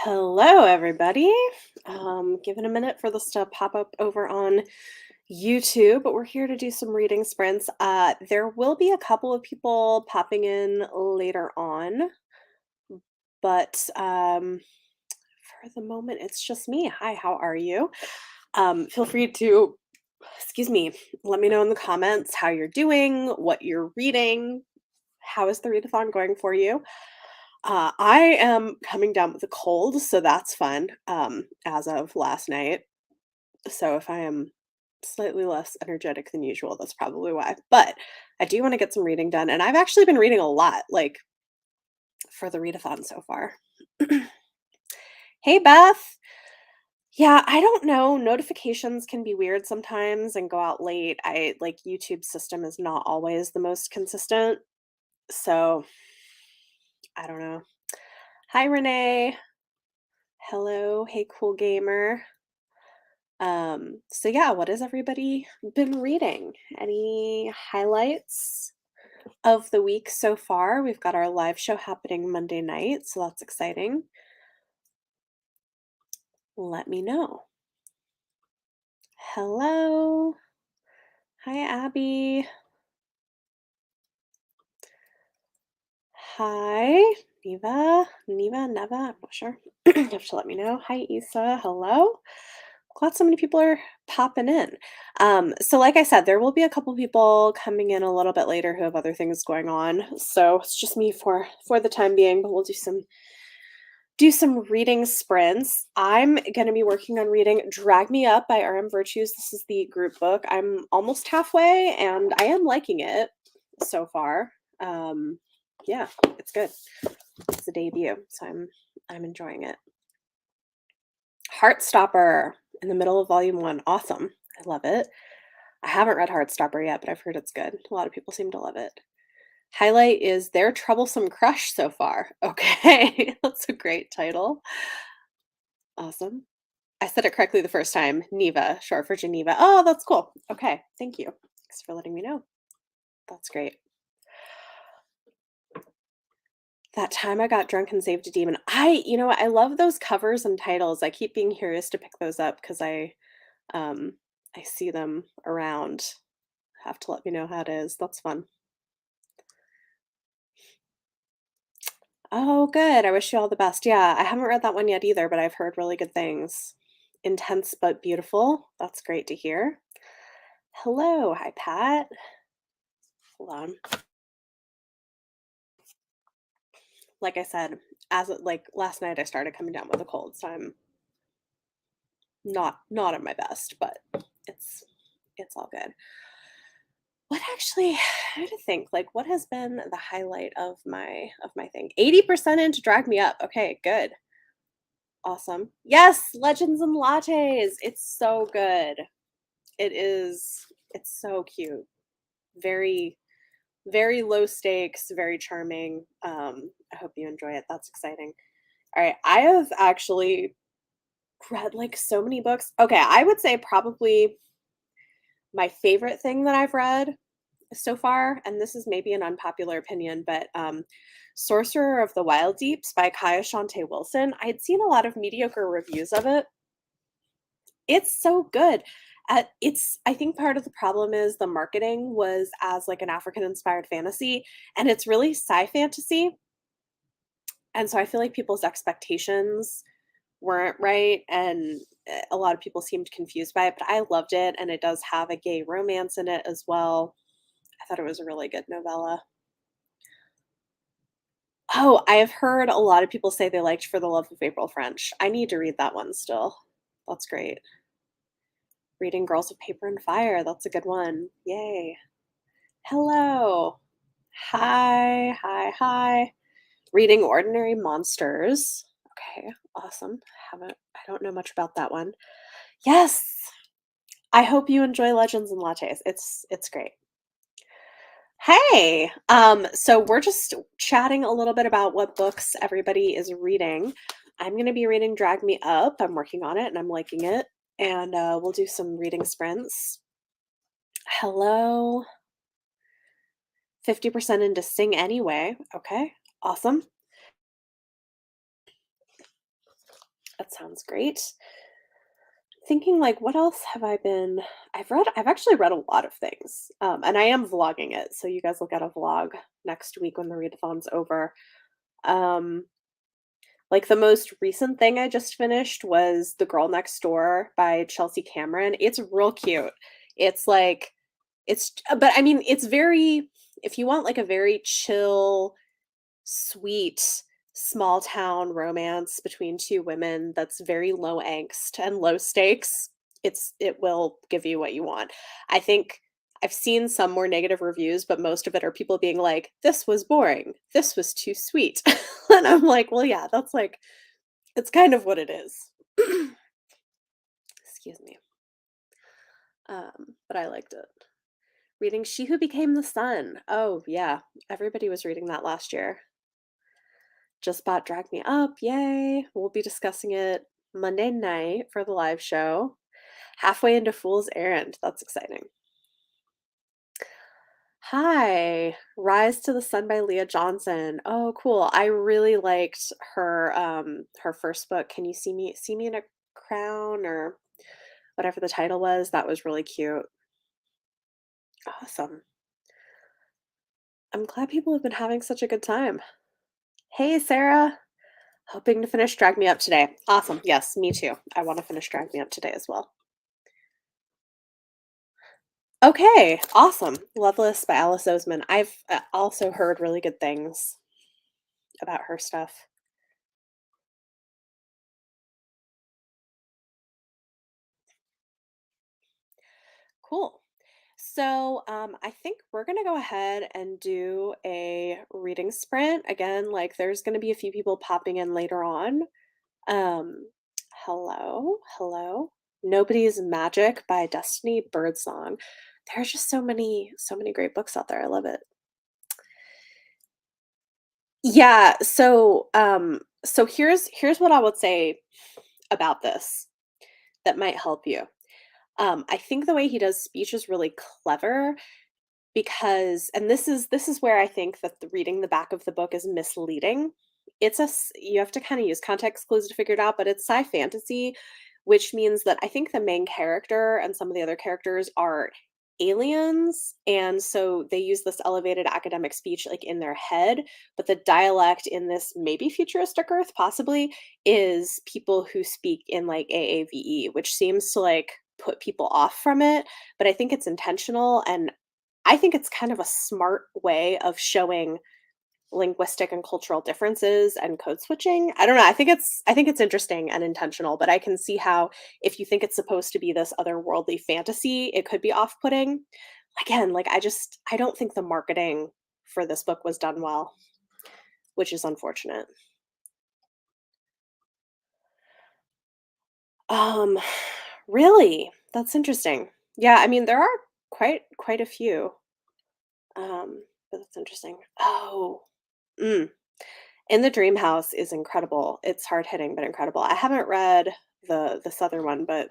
Hello, everybody. Giving a minute for this to pop up over on YouTube, but we're here to do some reading sprints. There will be a couple of people popping in later on, but for the moment, it's just me. Hi, how are you? Feel free to, excuse me, let me know in the comments how you're doing, what you're reading, how is the readathon going for you? I am coming down with a cold, so that's fun, as of last night. So if I am slightly less energetic than usual, that's probably why. But I do want to get some reading done, and I've actually been reading a lot, like for the readathon so far. Hey, Beth. Yeah, I don't know. Notifications can be weird sometimes and go out late. I like YouTube system is not always the most consistent. So I don't know. Hi, Renee. Hello. Hey, cool gamer. So yeah, what has everybody been reading? Any highlights of the week so far? We've got our live show happening Monday night, so that's exciting. Let me know. Hello. Hi, Abby. Hi, Neva, I'm not sure. You have to let me know. Hi, Isa. Hello. Glad so many people are popping in. So like I said, there will be a couple people coming in a little bit later who have other things going on. So it's just me for the time being, but we'll do some reading sprints. I'm going to be working on reading Drag Me Up by R.M. Virtues. This is the group book. I'm almost halfway and I am liking it so far. Yeah, it's good. It's a debut, so I'm enjoying it. Heartstopper in the middle of volume 1. Awesome. I love it. I haven't read Heartstopper yet, but I've heard it's good. A lot of people seem to love it. Highlight is Their Troublesome Crush so far. Okay, that's a great title. Awesome. I said it correctly the first time. Neva, short for Geneva. Oh, that's cool. Okay, thank you. Thanks for letting me know. That's great. That time I got drunk and saved a demon. I love those covers and titles. I keep being curious to pick those up because I see them around. Have to let me know how it is. That's fun. Oh, good. I wish you all the best. Yeah, I haven't read that one yet either, but I've heard really good things. Intense but beautiful. That's great to hear. Hello. Hi, Pat. Hold on. Like I said, like last night I started coming down with a cold, so I'm not at my best, but it's it's all good. What actually I had to think, like, what has been the highlight of my thing? 80% into Drag Me Up. Okay, good. Awesome. Yes, Legends and Lattes. It's so good. It is. It's so cute. Very, very low stakes, very charming. I hope you enjoy it. That's exciting. All right. I have actually read like so many books. Okay, I would say probably my favorite thing that I've read so far, and this is maybe an unpopular opinion, but Sorcerer of the Wild Deeps by Kaya Shante Wilson. I had seen a lot of mediocre reviews of it. It's so good. I think part of the problem is the marketing was as like an African inspired fantasy, and it's really sci fantasy. And so I feel like people's expectations weren't right, and a lot of people seemed confused by it, but I loved it, and it does have a gay romance in it as well. I thought it was a really good novella. Oh, I have heard a lot of people say they liked For the Love of April French. I need to read that one still. That's great. Reading Girls of Paper and Fire, that's a good one. Yay. Hello. Hi. Reading Ordinary Monsters. Okay, awesome. I don't know much about that one. Yes. I hope you enjoy Legends and Lattes. It's great. Hey, so we're just chatting a little bit about what books everybody is reading. I'm going to be reading Drag Me Up. I'm working on it and I'm liking it. And we'll do some reading sprints. Hello. 50% into Sing Anyway. Okay, awesome. That sounds great. Thinking like what else have I been I've actually read a lot of things. And I am vlogging it, so you guys will get a vlog next week when the readathon's over. Um like the most recent thing I just finished was The Girl Next Door by Chelsea Cameron. It's real cute. It's like but I mean it's very if you want like a very chill sweet small town romance between two women that's very low angst and low stakes, it will give you what you want. I think I've seen some more negative reviews, but most of it are people being like, "This was boring. This was too sweet." And I'm like, "Well, yeah, that's like it's kind of what it is." Excuse me. But I liked it. Reading She Who Became the Sun. Oh, yeah. Everybody was reading that last year. Just bought Drag Me Up, yay! We'll be discussing it Monday night for the live show. Halfway into Fool's Errand, that's exciting. Hi, Rise to the Sun by Leah Johnson. Oh, cool. I really liked her first book. Can you see me in a crown or whatever the title was? That was really cute. Awesome. I'm glad people have been having such a good time. Hey, Sarah. Hoping to finish Drag Me Up today. Awesome. Yes, me too. I want to finish Drag Me Up today as well. Okay, awesome. Loveless by Alice Oseman. I've also heard really good things about her stuff. Cool. So, I think we're gonna go ahead and do a reading sprint. Again, like there's gonna be a few people popping in later on. Um, hello, hello. Nobody's Magic by Destiny Birdsong. There's just so many great books out there. I love it. Yeah, so here's what I would say about this that might help you. I think the way he does speech is really clever because and this is where I think that the reading the back of the book is misleading. You have to kind of use context clues to figure it out, but it's sci fantasy, which means that I think the main character and some of the other characters are aliens, and so they use this elevated academic speech like in their head, but the dialect in this maybe futuristic Earth, possibly, is people who speak in like AAVE, which seems to like put people off from it, but I think it's intentional and I think it's kind of a smart way of showing linguistic and cultural differences and code switching. I don't know. I think it's interesting and intentional, but I can see how if you think it's supposed to be this otherworldly fantasy, it could be off-putting. Again, like I don't think the marketing for this book was done well, which is unfortunate. Um really? That's interesting. Yeah, I mean there are quite a few. But that's interesting. Oh. Mm. In the Dream House is incredible. It's hard-hitting, but incredible. I haven't read this other one, but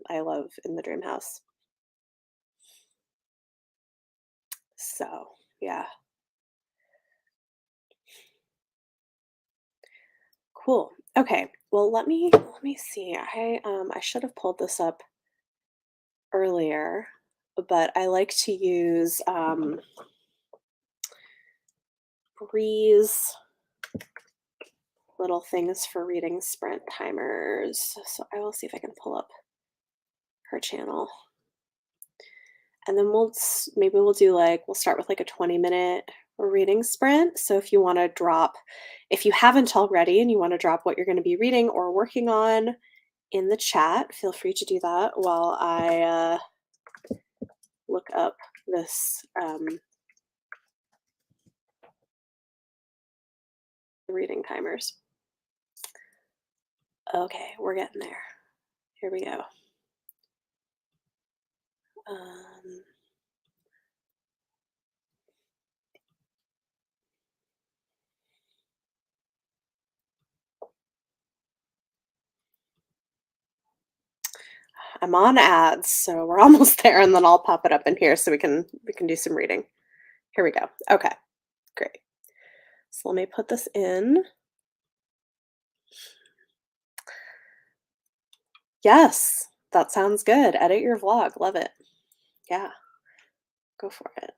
I love In the Dream House. So, yeah. Cool. Okay. Well, let me see. I should have pulled this up earlier, but I like to use Bree's little things for reading sprint timers. So I will see if I can pull up her channel. And then maybe we'll do like we'll start with like a 20-minute reading sprint. So if you haven't already and you want to drop what you're going to be reading or working on in the chat, feel free to do that while I look up this reading timers. Okay, we're getting there. Here we go. Um, I'm on ads, so we're almost there, and then I'll pop it up in here so we can do some reading. Here we go. Okay, great. So let me put this in. Yes, that sounds good. Edit your vlog. Love it. Yeah, go for it.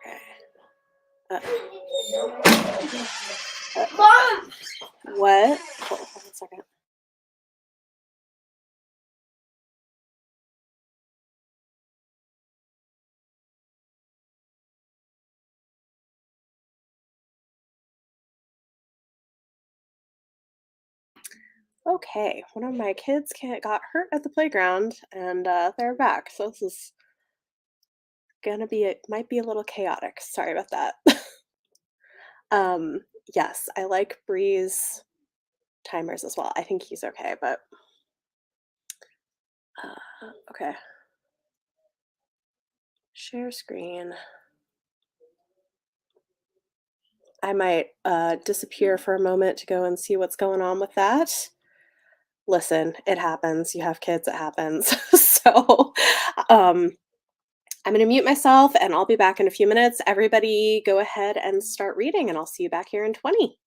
Okay. Uh, uh, what? Hold on a second. Okay, one of my kids got hurt at the playground, and they're back. So this is gonna be it. Might be a little chaotic. Sorry about that. um, yes, I like Bree's timers as well. I think he's okay, but okay. Share screen. I might disappear for a moment to go and see what's going on with that. Listen, it happens. You have kids, it happens. So, um, I'm going to mute myself and I'll be back in a few minutes. Everybody go ahead and start reading, and I'll see you back here in 20.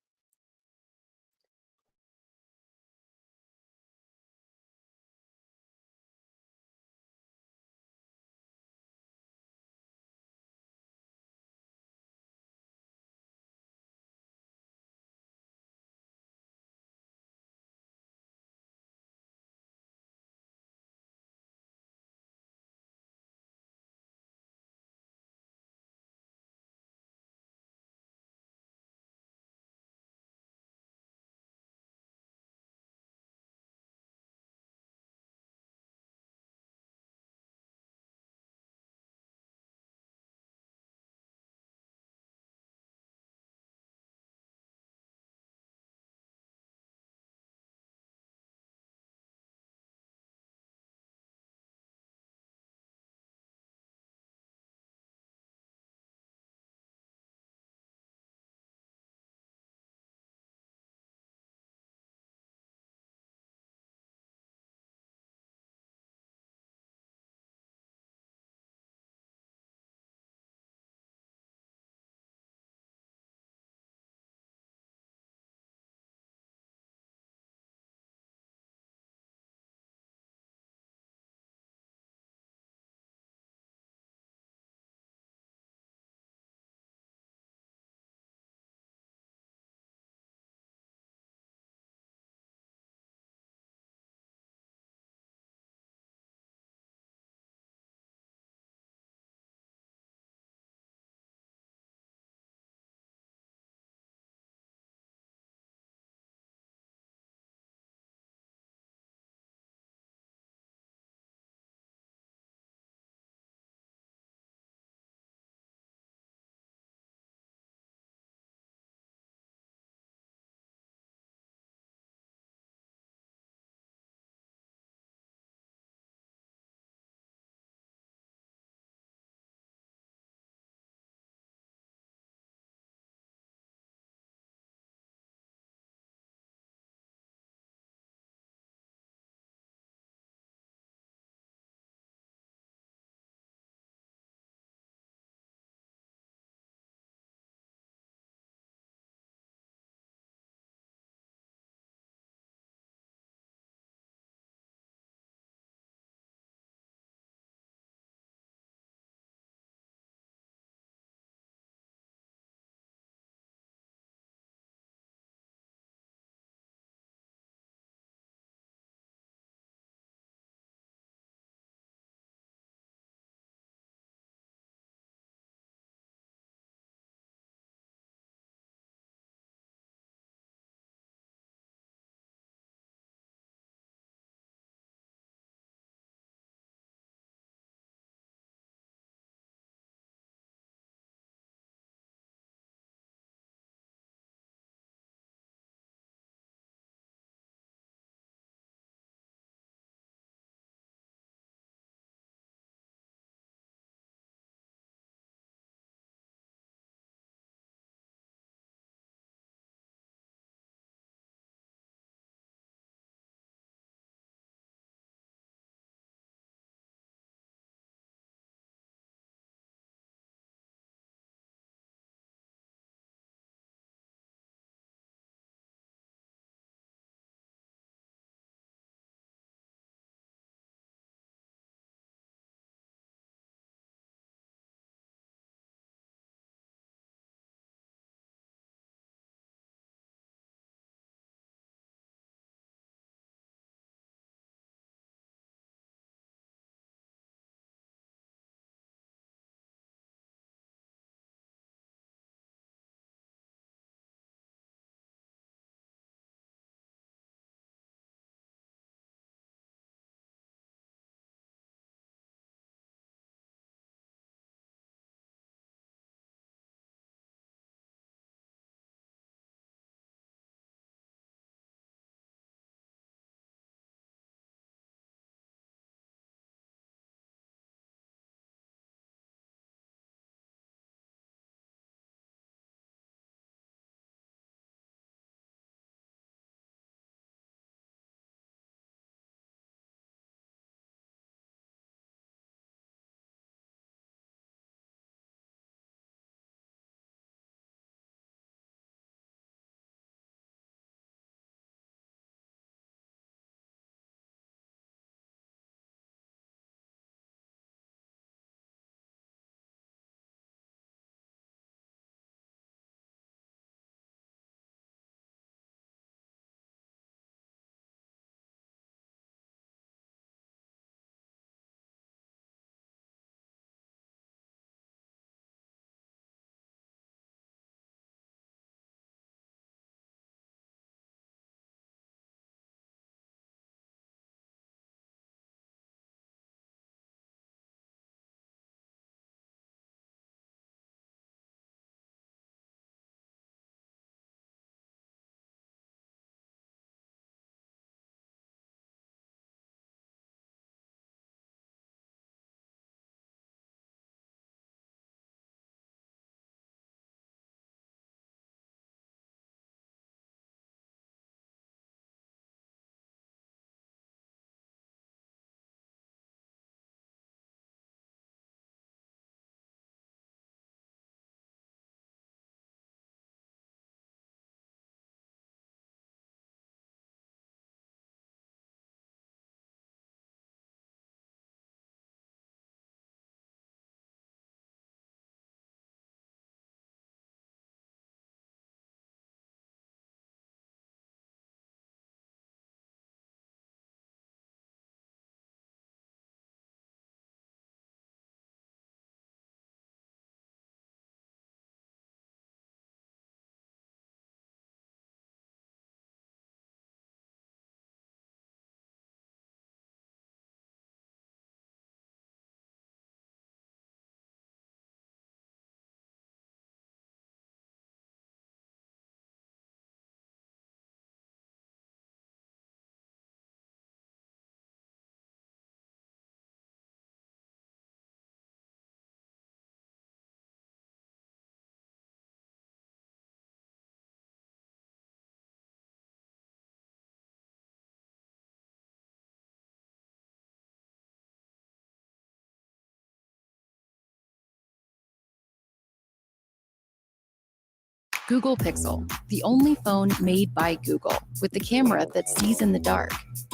Google Pixel, the only phone made by Google, with the camera that sees in the dark,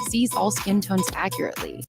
sees all skin tones accurately,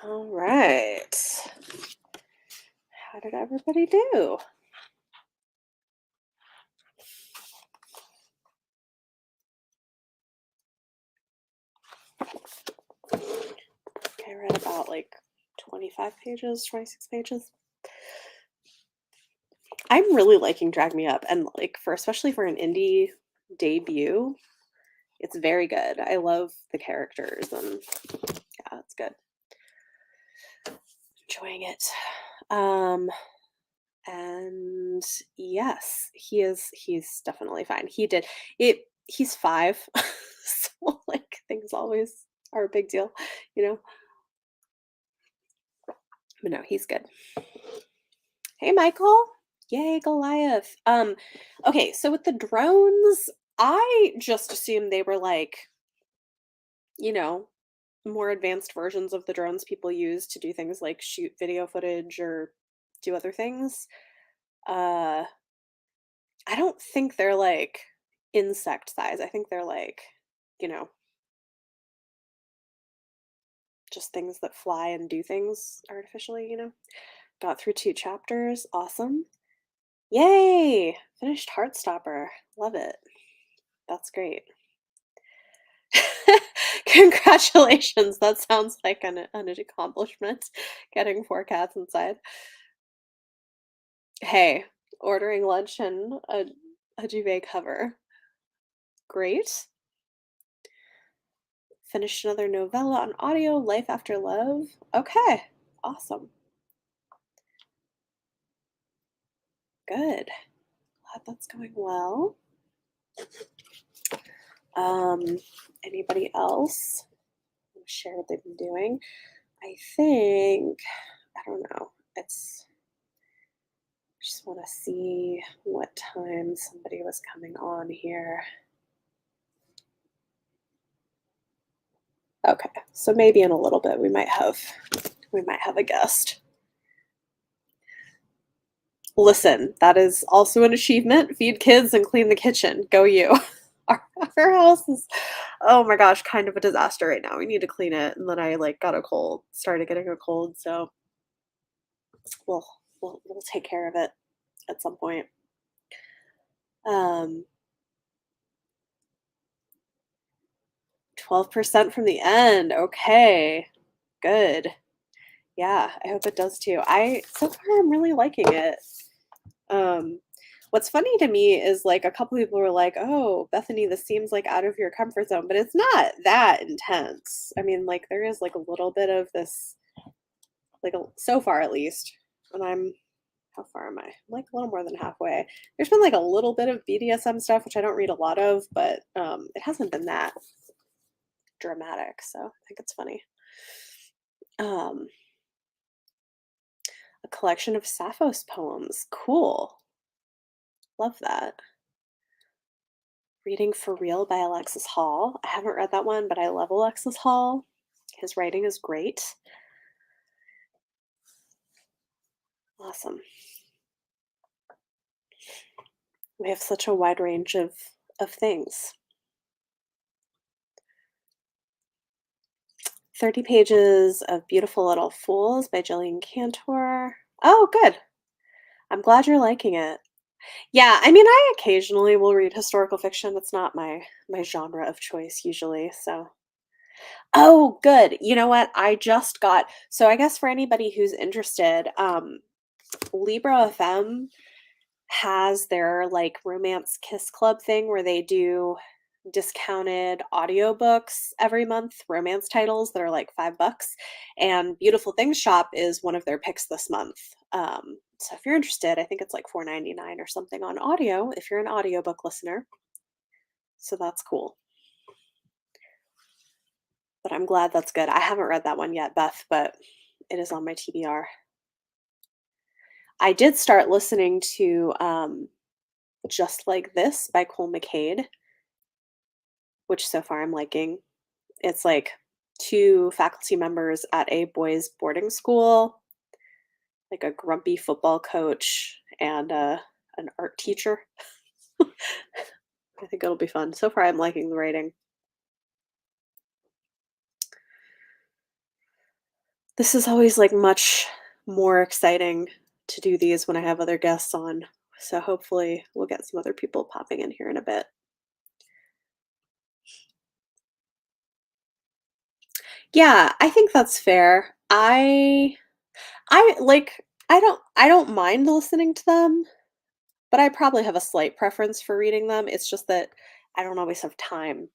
All right. How did everybody do? I read about like 25 pages, 26 pages. I'm really liking Drag Me Up, and like for especially for an indie debut, it's very good. I love the characters and yeah, it's good. Enjoying it. Um and yes, he's definitely fine. He's 5. So like things always are a big deal, you know. But no, he's good. Hey, Michael. Yay, Goliath. Okay, so with the drones, I just assumed they were like, you know, more advanced versions of the drones people use to do things like shoot video footage or do other things. Uh, I don't think they're like insect size. I think they're like, you know, just things that fly and do things artificially, you know. Got through 2 chapters. Awesome. Yay! Finished Heartstopper. Love it. That's great. Congratulations. That sounds like an accomplishment. Getting 4 cats inside. Hey, ordering lunch and a duvet cover. Great. Finished another novella on audio, Life After Love. Okay. Awesome. Good. Glad that's going well. Um, Anybody else wanna share what they've been doing? I think, I don't know. It's just want to see what time somebody was coming on here. Okay, so maybe in a little bit we might have a guest. Listen, that is also an achievement. Feed kids and clean the kitchen. Go you. Our house is, oh my gosh, kind of a disaster right now. We need to clean it, and then I like got a cold, started getting a cold, so we'll we'll take care of it at some point. Um, 12% from the end. Okay, good. Yeah, I hope it does too. So far I'm really liking it. Um, what's funny to me is like a couple people were like, "Oh, Bethany, this seems like out of your comfort zone," but it's not that intense. I mean, like there is like a little bit of this, like so far at least. And how far am I? I'm like a little more than halfway. There's been like a little bit of BDSM stuff, which I don't read a lot of, but it hasn't been that dramatic. So I think it's funny. Um, a collection of Sappho's poems. Cool. Love that. Reading for Real by Alexis Hall. I haven't read that one, but I love Alexis Hall. His writing is great. Awesome. We have such a wide range of things. 30 pages of Beautiful Little Fools by Jillian Cantor. Oh, good. I'm glad you're liking it. Yeah, I mean, I occasionally will read historical fiction. It's not my genre of choice usually, so. Oh, good. You know what? I just got, so I guess for anybody who's interested, Libro FM has their like romance kiss club thing where they do discounted audiobooks every month, romance titles that are like $5. And Beautiful Things Shop is one of their picks this month. So if you're interested, I think it's like $4.99 or something on audio if you're an audiobook listener. So that's cool. But I'm glad that's good. I haven't read that one yet, Beth, but it is on my TBR. I did start listening to Just Like This by Cole McCade, which so far I'm liking. It's like 2 faculty members at a boys' boarding school, like a grumpy football coach and an art teacher. I think it'll be fun. So far, I'm liking the writing. This is always, like, much more exciting to do these when I have other guests on, so hopefully we'll get some other people popping in here in a bit. Yeah, I think that's fair. I don't mind listening to them, but I probably have a slight preference for reading them. It's just that I don't always have time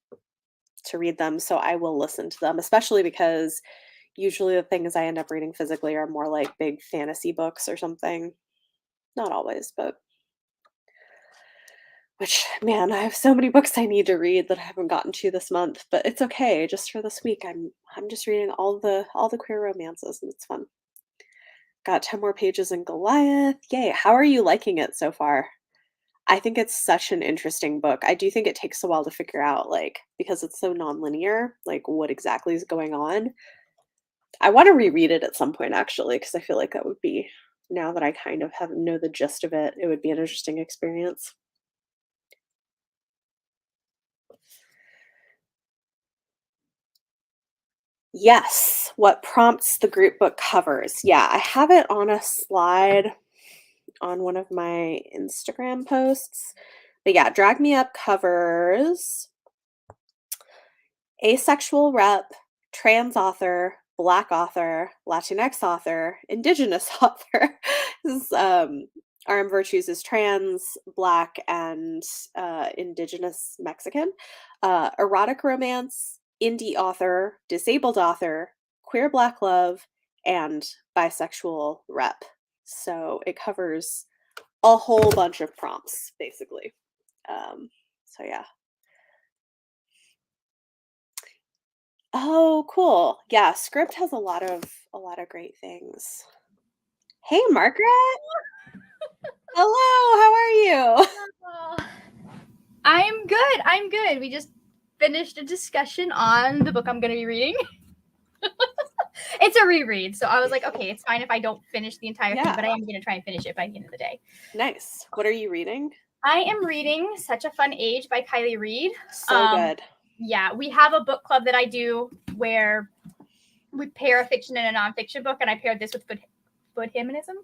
to read them, so I will listen to them, especially because usually the things I end up reading physically are more like big fantasy books or something. Not always, but which, man, I have so many books I need to read that I haven't gotten to this month, but it's okay. Just for this week, I'm just reading all the queer romances, and it's fun. Got 10 more pages in Goliath. Yay. How are you liking it so far? I think it's such an interesting book. I do think it takes a while to figure out, like, because it's so nonlinear, like what exactly is going on. I want to reread it at some point actually, because I feel like that would be, now that I kind of have know the gist of it, it would be an interesting experience. Yes, what prompts the group book covers. Yeah, I have it on a slide on one of my Instagram posts. But yeah, Drag Me Up covers asexual rep, trans author, Black author, Latinx author, Indigenous author. This is, RM Virtues is trans, Black, and Indigenous Mexican. Erotic romance, indie author, disabled author, queer Black love, and bisexual rep. So it covers a whole bunch of prompts, basically. So yeah. Oh, cool. Yeah, Script has a lot of great things. Hey, Margaret. Hello, how are you? Oh, I'm good. I'm good. We just finished a discussion on the book I'm going to be reading. It's a reread, so I was like, okay, it's fine if I don't finish the entire thing, Yeah. but I am going to try and finish it by the end of the day. Nice. What are you reading? I am reading Such a Fun Age by Kylie Reid. So good. Yeah, we have a book club that I do where we pair a fiction and a nonfiction book, and I paired this with hood feminism.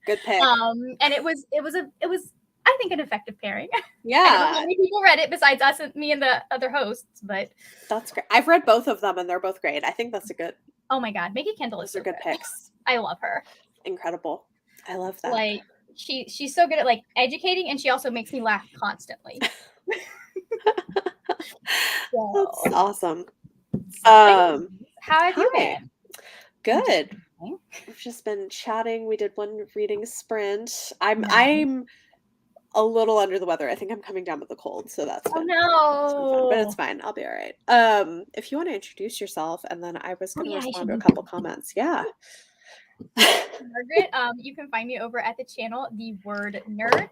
Good pick. And it was I think an effective pairing. I don't know Yeah, how many people read it besides us and me and the other hosts, but that's great. I've read both of them and they're both great. I think that's a good, oh my god, Maggie Kendall is those are so good good. picks. I love her. Incredible. I love that. Like she's so good at like educating, and she also makes me laugh constantly. So, That's awesome. how have you Hi. been? Good. We've just been chatting. We did one reading sprint. I'm a little under the weather. I think I'm coming down with a cold, so that's Oh been fun, but it's no. fine. I'll be all right. If you want to introduce yourself, and then I was Oh going to yeah, I respond should to a do couple that. comments. Yeah. Margaret, you can find me over at the channel The Word Nerd,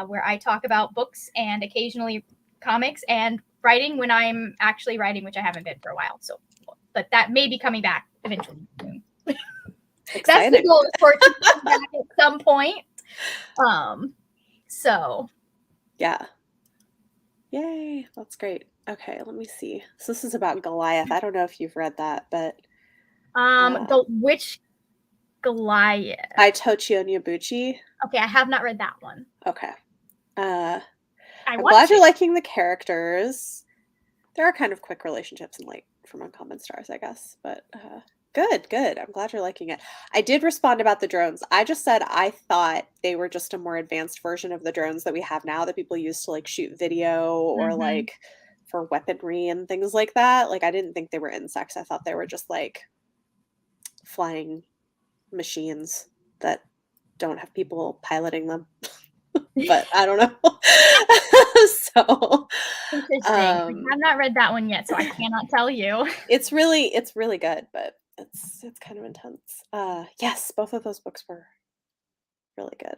where I talk about books and occasionally comics and writing when I'm actually writing, which I haven't been for a while. So, but that may be coming back eventually. That's the Exciting. goal, is for it to come back at some point. So Yeah. Yay. That's great. Okay, let me see. So this is about Goliath. I don't know if you've read that, but which Goliath? by Tochio Nyabuchi. Okay, I have not read that one. Okay. I I'm want glad to. you're liking the characters. There are kind of quick relationships in like from Uncommon Stars, I guess, but good. I'm glad you're liking it. I did respond about the drones. I just said I thought they were just a more advanced version of the drones that we have now that people use to like shoot video or like for weaponry and things like that. Like I didn't think they were insects. I thought they were just like flying machines that don't have people piloting them. But I don't know. So Interesting. I have not read that one yet, so I cannot tell you. it's really good, but it's kind of intense. Yes, both of those books were really good.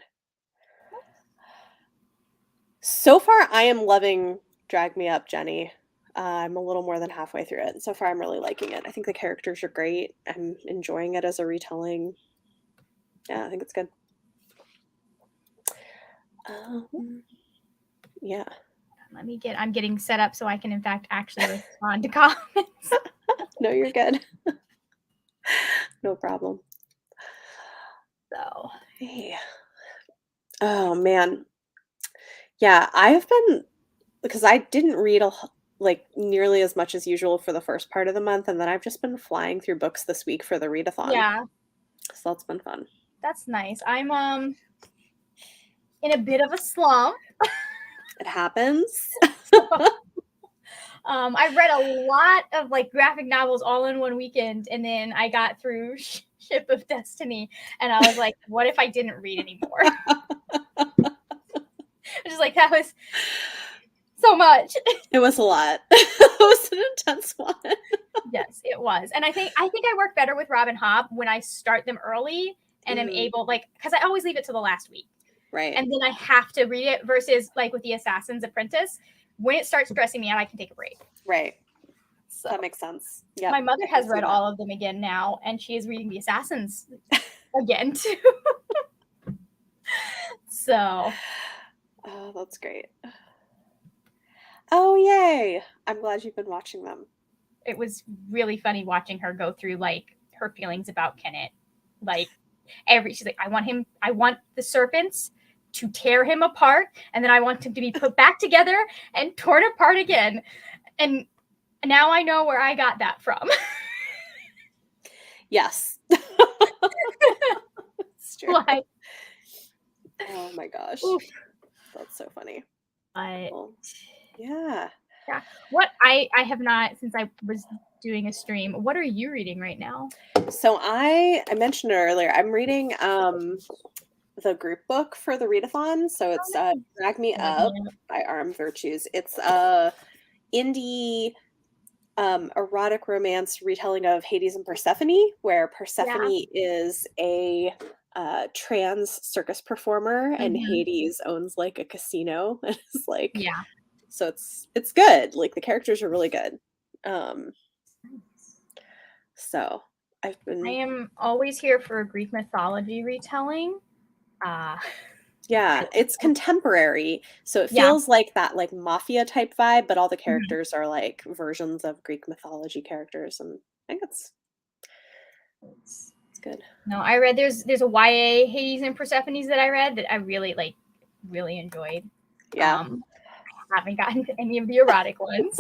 So far, I am loving Drag Me Up, Jenny. I'm a little more than halfway through it. So far, I'm really liking it. I think the characters are great. I'm enjoying it as a retelling. Yeah, I think it's good. Yeah. I'm getting set up so I can in fact actually respond to comments. No, you're good. No problem. So Hey. Oh man. Yeah, I've been because I didn't read like nearly as much as usual for the first part of the month, and then I've just been flying through books this week for the readathon. yeah, So that's been fun. that's nice. I'm in a bit of a slump. It happens. I read a lot of like graphic novels all in one weekend, and then I got through Ship of Destiny, and I was like, what if I didn't read anymore? Just like that was so much. It was a lot. It was an intense one. Yes, it was. And I think I work better with Robin Hobb when I start them early and am able, like, because I always leave it to the last week. Right. And then I have to read it versus like with the Assassin's Apprentice. When it starts stressing me out, I can take a break. Right. So that makes sense. Yeah. my mother has read all of them again now, and she is reading the Assassins again too. So Oh, that's great. Oh, yay. I'm glad you've been watching them. it was really funny watching her go through like her feelings about Kenneth. Like she's like, I want the serpents to tear him apart, and then I want him to be put back together and torn apart again. And now I know where I got that from. Yes. It's true. Like, oh my gosh. oof. That's so funny. But Well, yeah. what I have not, since I was doing a stream, what are you reading right now? So I mentioned it earlier. I'm reading the group book for the readathon. So it's Drag Me Up by Armed Virtues. It's a indie erotic romance retelling of Hades and Persephone, where Persephone is a trans circus performer and Hades owns like a casino. And it's like, so it's good. Like the characters are really good. So I am always here for a Greek mythology retelling. Yeah, it's contemporary, so it feels like that like mafia type vibe, but all the characters are like versions of Greek mythology characters, and I think it's good. No, I read there's a YA Hades and Persephone's that I read that I really enjoyed. Yeah. I haven't gotten to any of the erotic ones.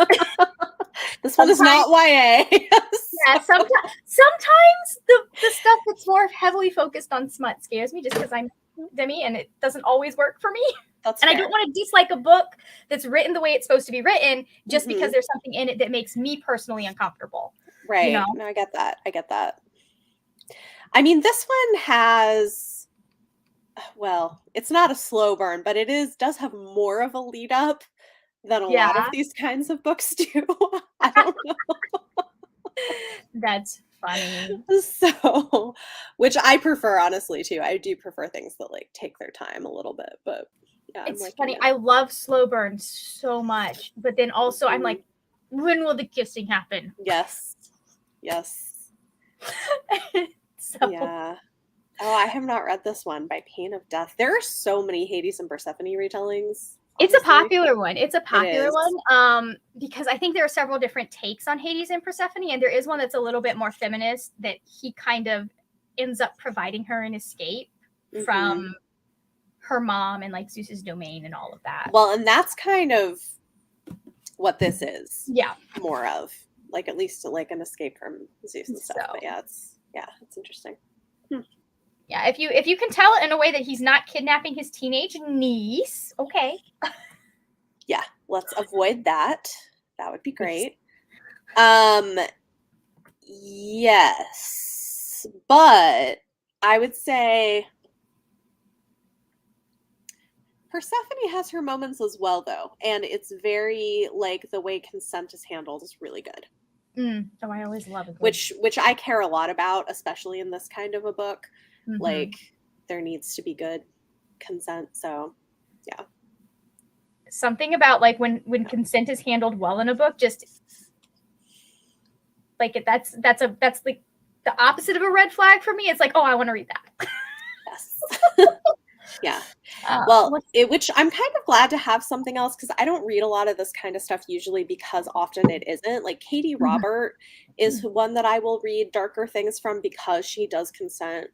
This one is not YA. Yeah, sometimes the stuff that's more heavily focused on smut scares me just because I'm Demi, and it doesn't always work for me. That's and fair. I don't want to dislike a book that's written the way it's supposed to be written just because there's something in it that makes me personally uncomfortable. Right. You know? No, I get that. I mean, this one has, well, it's not a slow burn, but it does have more of a lead up than a lot of these kinds of books do. I don't know. That's funny. So, which I prefer, honestly, too. I do prefer things that like take their time a little bit, but yeah, it's funny. I love slow burn so much, but then also I'm like, when will the kissing happen? Yes. So. Yeah. Oh, I have not read this one, By Pain of Death. There are so many Hades and Persephone retellings. It's a popular one. Because I think there are several different takes on Hades and Persephone, and there is one that's a little bit more feminist that he kind of ends up providing her an escape from her mom and like Zeus's domain and all of that. Well, and that's kind of what this is. Yeah. More of like at least like an escape from Zeus and stuff. But it's interesting. Yeah, if you can tell it in a way that he's not kidnapping his teenage niece, okay. Yeah, let's avoid that. That would be great. Yes, but I would say Persephone has her moments as well, though, and it's very like the way consent is handled is really good. Oh, I always love it. Which I care a lot about, especially in this kind of a book. Like there needs to be good consent. So yeah. Something about like when consent is handled well in a book, just like that's like the opposite of a red flag for me. It's like, oh, I want to read that. Yes. Yeah. Well, What's which I'm kind of glad to have something else because I don't read a lot of this kind of stuff usually because often it isn't. Like Katie Mhm. Robert is one that I will read darker things from because she does consent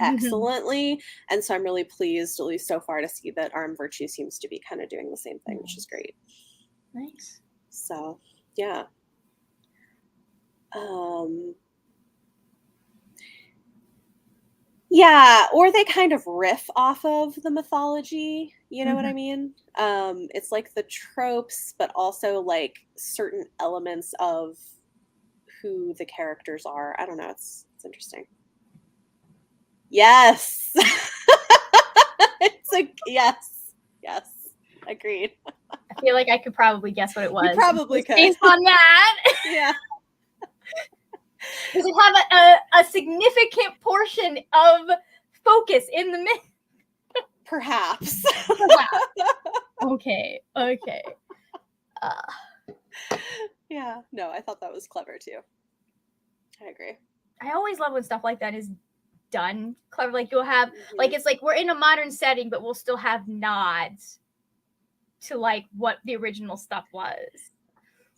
excellently. And so I'm really pleased, at least so far, to see that Armed Virtue seems to be kind of doing the same thing, which is great. nice? So, yeah. Yeah, or they kind of riff off of the mythology, you know what I mean? It's like the tropes, but also like certain elements of who the characters are. I don't know, it's interesting. Yes. It's like yes. Yes. Agreed. I feel like I could probably guess what it was. You probably could. Based on that. Yeah. Does it have a significant portion of focus in the myth? Perhaps. Okay. Yeah. No, I thought that was clever too. I agree. I always love when stuff like that is done clever. Like you'll have like it's like we're in a modern setting, but we'll still have nods to like what the original stuff was.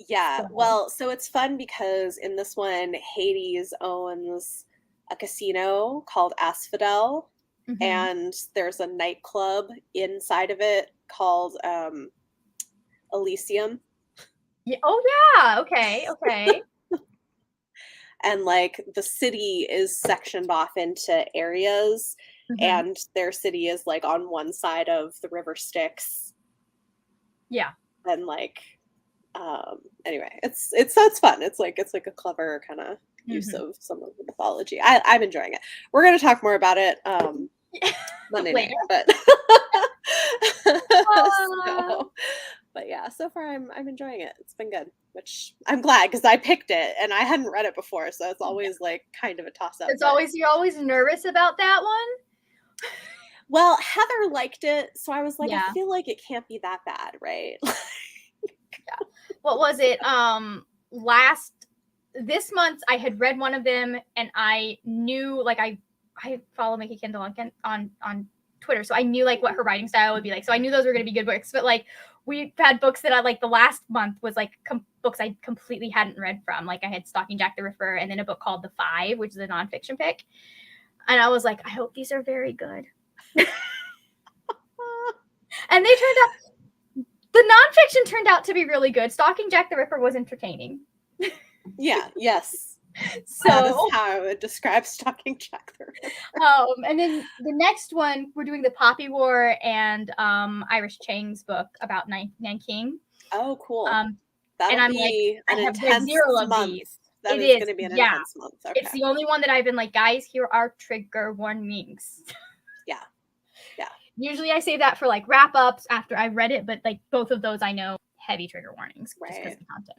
Yeah, So- well, so it's fun because in this one, Hades owns a casino called Asphodel, Mhm. and there's a nightclub inside of it called Elysium. Yeah. Oh yeah. Okay. And like the city is sectioned off into areas, and their city is like on one side of the River Styx. Yeah. And like anyway, it's fun. It's like a clever kind of use of some of the mythology. I'm enjoying it. We're going to talk more about it Monday night, but so, but yeah, so far I'm enjoying it. It's been good, which I'm glad because I picked it and I hadn't read it before, so it's always like kind of a toss up. You're always nervous about that one. Well, Heather liked it, so I was like, Yeah. I feel like it can't be that bad, right? Yeah. What was it? This month I had read one of them and I knew like I follow Mickey Kendall on Twitter, so I knew like what her writing style would be like. So I knew those were going to be good books. But like we've had books that I like the last month was like books I completely hadn't read from. Like I had Stalking Jack the Ripper and then a book called The Five, which is a nonfiction pick. And I was like, I hope these are very good. And they turned out, the nonfiction turned out to be really good. Stalking Jack the Ripper was entertaining. Yeah, yes. So that is how I would describe Stalking Jack the Ripper. And then the next one, we're doing the Poppy War and Irish Chang's book about Nanking. Oh, cool. That'll and be like, an I have read intense 0 of month. these. That is going to be an intense month. Okay. It's the only one that I've been like, guys, here are trigger warnings. Yeah. Yeah. Usually I save that for like wrap ups after I've read it, but like both of those I know heavy trigger warnings just because of the content.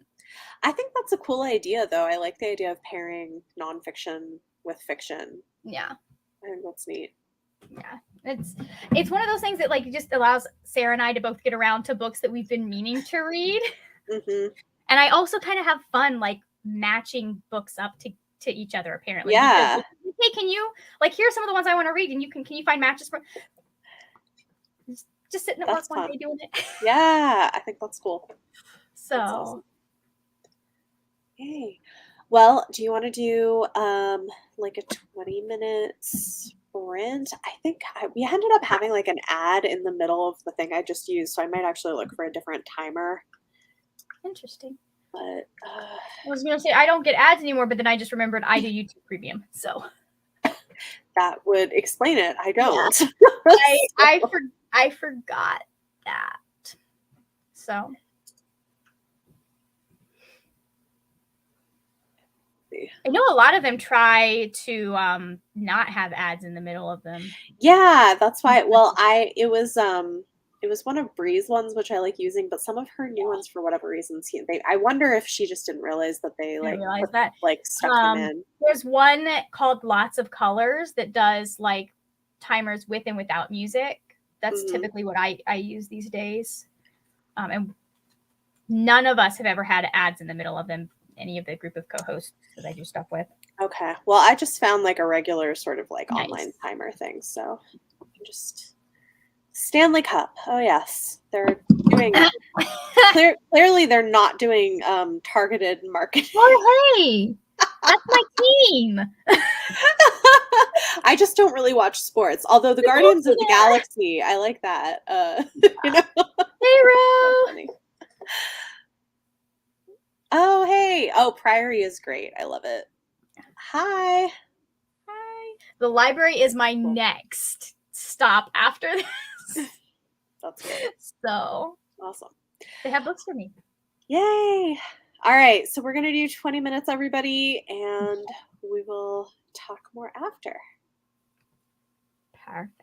I think that's a cool idea, though. I like the idea of pairing nonfiction with fiction. Yeah. I think that's neat. Yeah. It's one of those things that like just allows Sarah and I to both get around to books that we've been meaning to read. Mm-hmm. And I also kind of have fun like matching books up to each other apparently. Yeah. Because, hey, can you like here's some of the ones I want to read and can you find matches for just sitting at work one day doing it. Yeah, I think that's cool. So that's awesome. Yay. Well, do you want to do like a 20-minute sprint? I think we ended up having like an ad in the middle of the thing I just used, so I might actually look for a different timer. Interesting. But I was gonna say I don't get ads anymore, but then I just remembered I do YouTube Premium, so that would explain it. I don't. Yeah. I forgot that. So I know a lot of them try to not have ads in the middle of them. Yeah, that's why. Well, it was one of Bree's ones, which I like using, but some of her new ones, for whatever reasons, I wonder if she just didn't realize that they stuck them in. There's one called Lots of Colors that does like timers with and without music. That's typically what I use these days. And none of us have ever had ads in the middle of them, any of the group of co-hosts that I do stuff with. Okay. Well, I just found like a regular sort of like online timer thing. So just Stanley Cup. Oh yes, they're doing. Clearly, they're not doing targeted marketing. Oh, hey, that's my team. I just don't really watch sports. Although the Guardians of the Galaxy, I like that. You know, Hero. funny. Oh hey, oh Priory is great. I love it. Hi. Hi. The library is my next stop after this. That's good. So Awesome. they have books for me. Yay. All right, so we're gonna do 20 minutes, everybody, and we will talk more after. Perfect.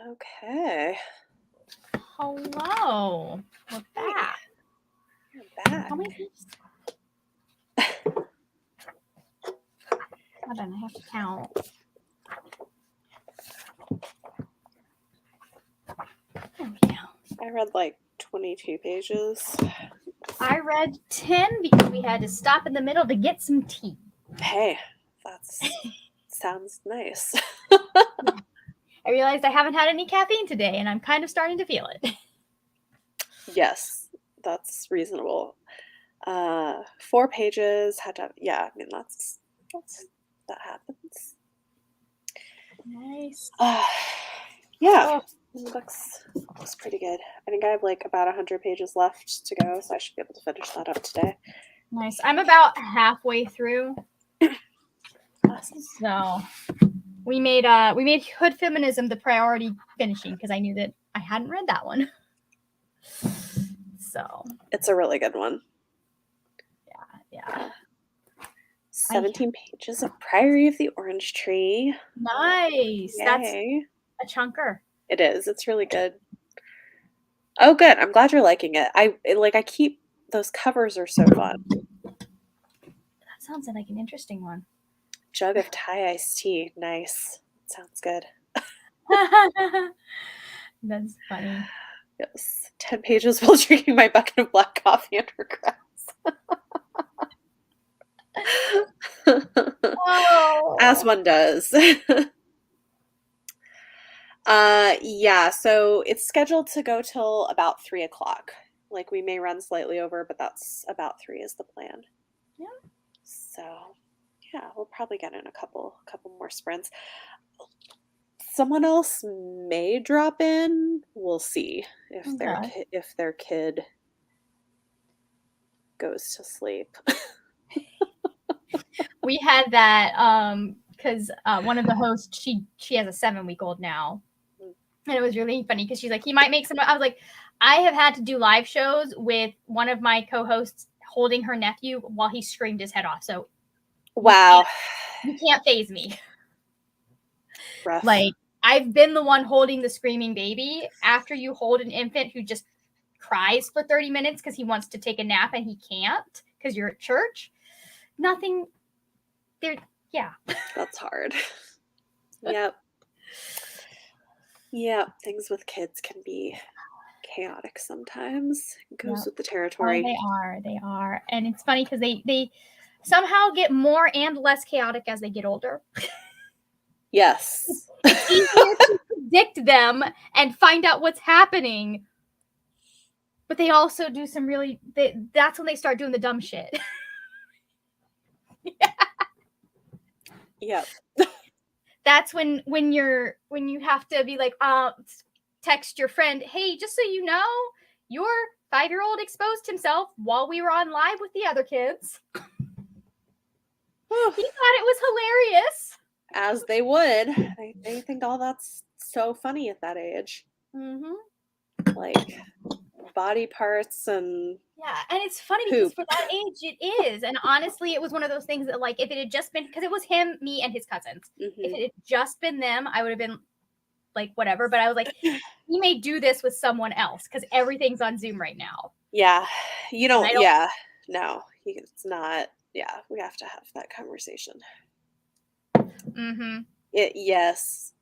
Okay. Hello. We're back. You're back. How many pages? Hold on, I have to count. There we go. I read like 22 pages. I read 10 because we had to stop in the middle to get some tea. Hey, sounds nice. I realized I haven't had any caffeine today, and I'm kind of starting to feel it. Yes, that's reasonable. 4 pages. Had to. Yeah, I mean that happens. Nice. Yeah, the looks pretty good. I think I have like about 100 pages left to go, so I should be able to finish that up today. Nice. I'm about halfway through. Awesome. So we made Hood Feminism the priority finishing because I knew that I hadn't read that one. So It's a really good one. yeah. 17 pages of Priory of the Orange Tree. Nice. Yay. That's a chunker. It is. It's really good. Oh, good. I'm glad you're liking it. I keep those covers are so fun. That sounds like an interesting one. Jug of Thai iced tea. Nice. Sounds good. That's funny. Yes. 10 pages while drinking my bucket of black coffee under grass. Oh. As one does. Yeah, so it's scheduled to go till about 3 o'clock. Like we may run slightly over, but that's about 3 is the plan. Yeah. So yeah, we'll probably get in a couple more sprints. Someone else may drop in. We'll see if their kid goes to sleep. We had that because one of the hosts, she has a 7-week-old now, and it was really funny because she's like, he might make some. I was like, I have had to do live shows with one of my co-hosts holding her nephew while he screamed his head off. So Wow, you can't phase me. rough. Like, I've been the one holding the screaming baby. After you hold an infant who just cries for 30 minutes because he wants to take a nap and he can't because you're at church, nothing there. Yeah. That's hard. Yep. Yeah, things with kids can be chaotic sometimes. It goes with the territory. Oh, they are. And it's funny because they somehow get more and less chaotic as they get older. Yes. It's easier to predict them and find out what's happening. But they also do some really, that's when they start doing the dumb shit. Yeah. Yep. That's when you have to be like, text your friend, hey, just so you know, your 5-year-old exposed himself while we were on live with the other kids. He thought it was hilarious. As they would. They think all that's so funny at that age. Mm-hmm. Like body parts and yeah, and it's funny because for that age it is. And honestly, it was one of those things that, like, if it had just been, because it was him, me, and his cousins. Mm-hmm. If it had just been them, I would have been like, whatever. But I was like, he may do this with someone else because everything's on Zoom right now. Yeah, you don't. Yeah, no, it's not. Yeah, we have to have that conversation. Mm-hmm. Yes.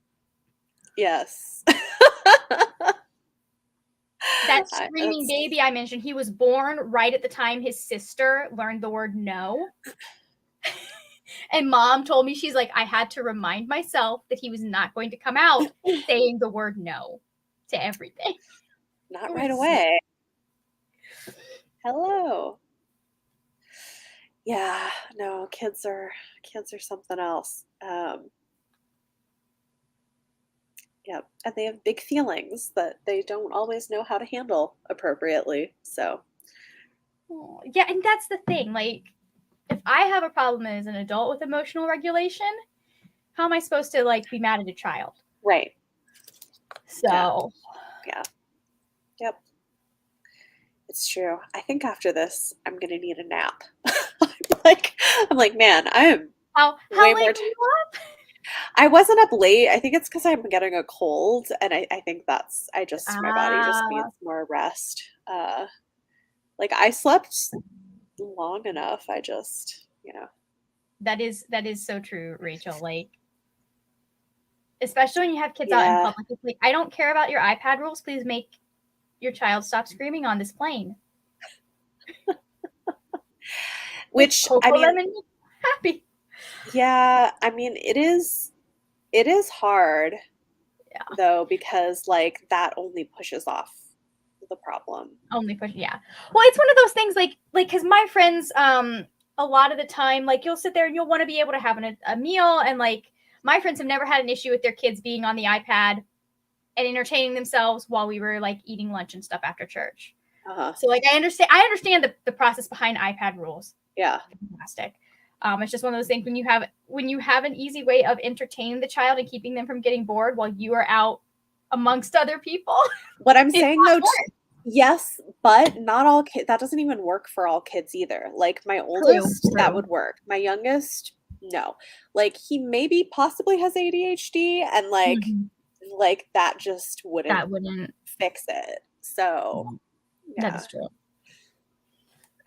That screaming baby I mentioned, he was born right at the time his sister learned the word no. And mom told me, she's like, I had to remind myself that he was not going to come out saying the word no to everything. Not right away. Hello. Yeah, no, kids are something else. Yep, and they have big feelings that they don't always know how to handle appropriately. So, yeah, and that's the thing. Like, if I have a problem as an adult with emotional regulation, how am I supposed to, like, be mad at a child? Right. So, yeah. Yep. It's true. I think after this, I'm gonna need a nap. I'm like, man, I am how late are you up? I wasn't up late. I think it's because I'm getting a cold, and I think that's my body just Ah, needs more rest. Like I slept long enough. I just, that is so true, Rachel. Like, especially when you have kids out in yeah. public. It's like, I don't care about your iPad rules. Please make your child stop screaming on this plane. Like, Which I Cocoa mean, Lemon happy. yeah, I mean it is hard Yeah, though because like that only pushes off the problem. only push. Yeah. Well, it's one of those things like because my friends, a lot of the time, like you'll sit there and you'll want to be able to have a meal, and like my friends have never had an issue with their kids being on the iPad and entertaining themselves while we were like eating lunch and stuff after church. Uh-huh. So like I understand the process behind iPad rules. Yeah. Fantastic. It's just one of those things when you have an easy way of entertaining the child and keeping them from getting bored while you are out amongst other people. What I'm It's saying not though, fun. yes, but not all kids, that doesn't even work for all kids either. Like my oldest, that True. would work. My youngest, no. Like he maybe possibly has ADHD and Mhm. like that just wouldn't That wouldn't. fix it. So, That yeah. is true.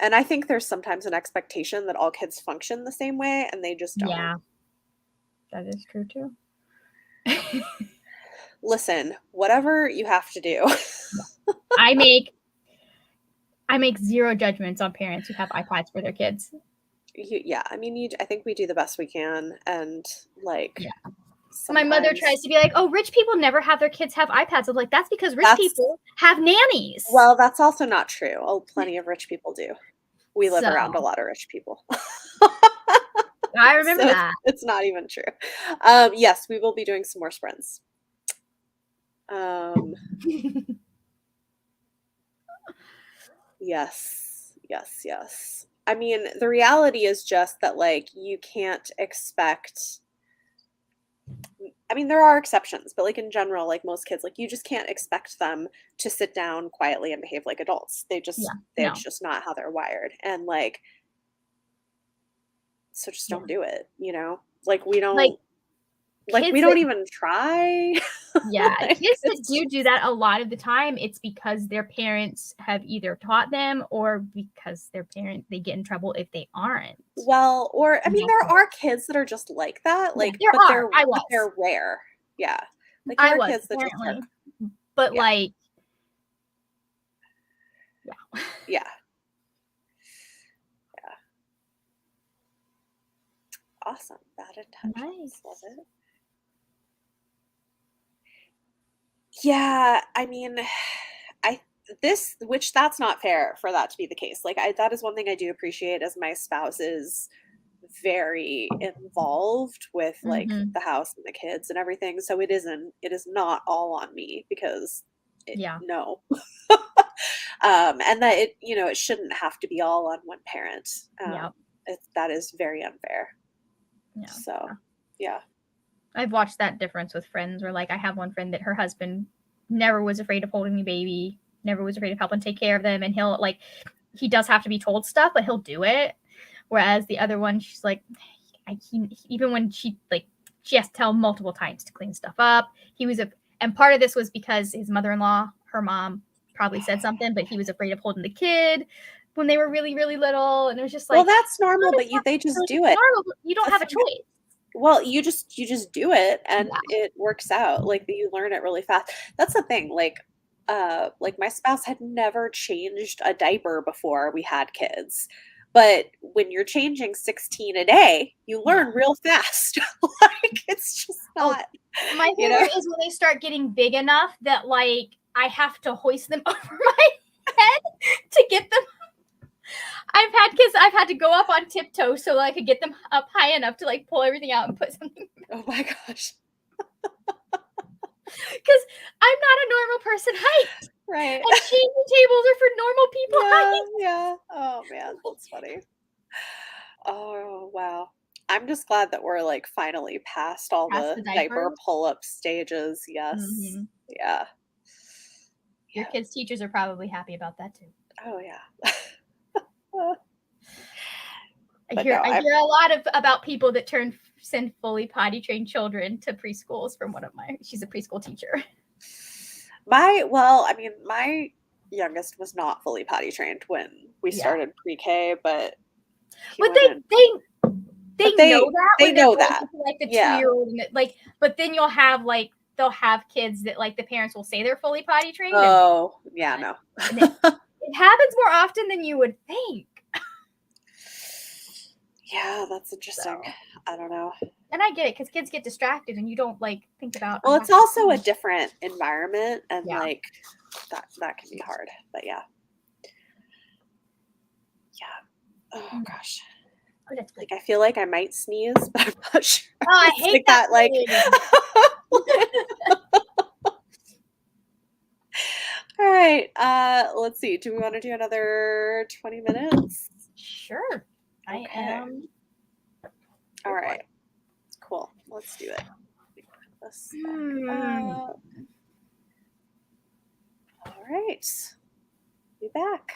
And I think there's sometimes an expectation that all kids function the same way and they just don't. Yeah, that is true too. Listen, whatever you have to do. I make zero judgments on parents who have iPads for their kids. Yeah, I mean, I think we do the best we can and like Yeah. My mother sometimes tries to be like, "Oh, rich people never have their kids have iPads." I'm like, "That's because rich people have nannies." well, that's also not true. Oh, plenty of rich people do. We live So around a lot of rich people. I remember So that. it's not even true. Yes, we will be doing some more sprints. Yes, yes, yes. I mean, the reality is just that like you can't expect I mean, there are exceptions, but like in general, like most kids, like you just can't expect them to sit down quietly and behave like adults. Yeah. That's No. just not how they're wired. And like so just Yeah. don't do it, you know? Like Like we kids don't that even try. yeah, Like kids that it's do that a lot of the time, it's because their parents have either taught them or because they get in trouble if they aren't. well, or I And mean that's there it. are kids that are just like that, Yeah, like there but are. I was. they're rare. Yeah. Like there I are was kids that just are apparently. But yeah. like yeah. Yeah. Yeah. Awesome. Bad intentions. Love Nice. it. Yeah, I mean, I this which that's not fair for that to be the case. Like that is one thing I do appreciate as my spouse is very involved with like Mhm. the house and the kids and everything. So it is not all on me because Yeah. no. And that it shouldn't have to be all on one parent. Yeah. That is very unfair. Yeah. So, yeah. I've watched that difference with friends where like I have one friend that her husband never was afraid of holding the baby, never was afraid of helping take care of them, and he does have to be told stuff, but he'll do it. Whereas the other one, she's like, even when she has to tell him multiple times to clean stuff up. And part of this was because his mother-in-law, her mom, probably said something, but he was afraid of holding the kid when they were really, really little, and it was just Well, like, that's normal, but they just do it. normal. You don't have a choice. Well, you just do it and Yeah. it works out. Like you learn it really fast. That's the thing. Like my spouse had never changed a diaper before we had kids. But when you're changing 16 a day, you learn real fast. Like it's just Oh, not, my favorite is when they start getting big enough that like I have to hoist them over my head to get them. I've had to go up on tiptoe so I could get them up high enough to like pull everything out and put something. Oh my gosh. Because I'm not a normal person height. Right. And changing tables are for normal people height. Yeah. Oh man, that's funny. Oh wow. I'm just glad that we're like finally past all Past the the diaper diapers. pull-up stages. Yes. Mhm. Yeah. Your kids' teachers are probably happy about that too. Oh yeah. I hear a lot about people that turn send fully potty trained children to preschools from she's a preschool teacher. My youngest was not fully potty trained when we Yeah. started pre-K, but he But went in. they know that they when they're know going that. into, like, the Yeah. 2-year-old, like, but then you'll have, like, they'll have kids that, like, the parents will say they're fully potty trained. Oh, yeah, no. And it happens more often than you would think. Yeah, that's interesting. So. I don't know. And I get it, because kids get distracted and you don't, like, think about. Well, it's also a different environment, and Yeah. like that can be hard. But yeah. Oh gosh. Oh, that's good. Like, I feel like I might sneeze, but I'm not sure. Oh, I It's hate like that. like all right. Let's see. Do we want to do another 20 minutes? Sure. I Okay. am. All right. Cool. Let's do it. This back up. All right. Be back.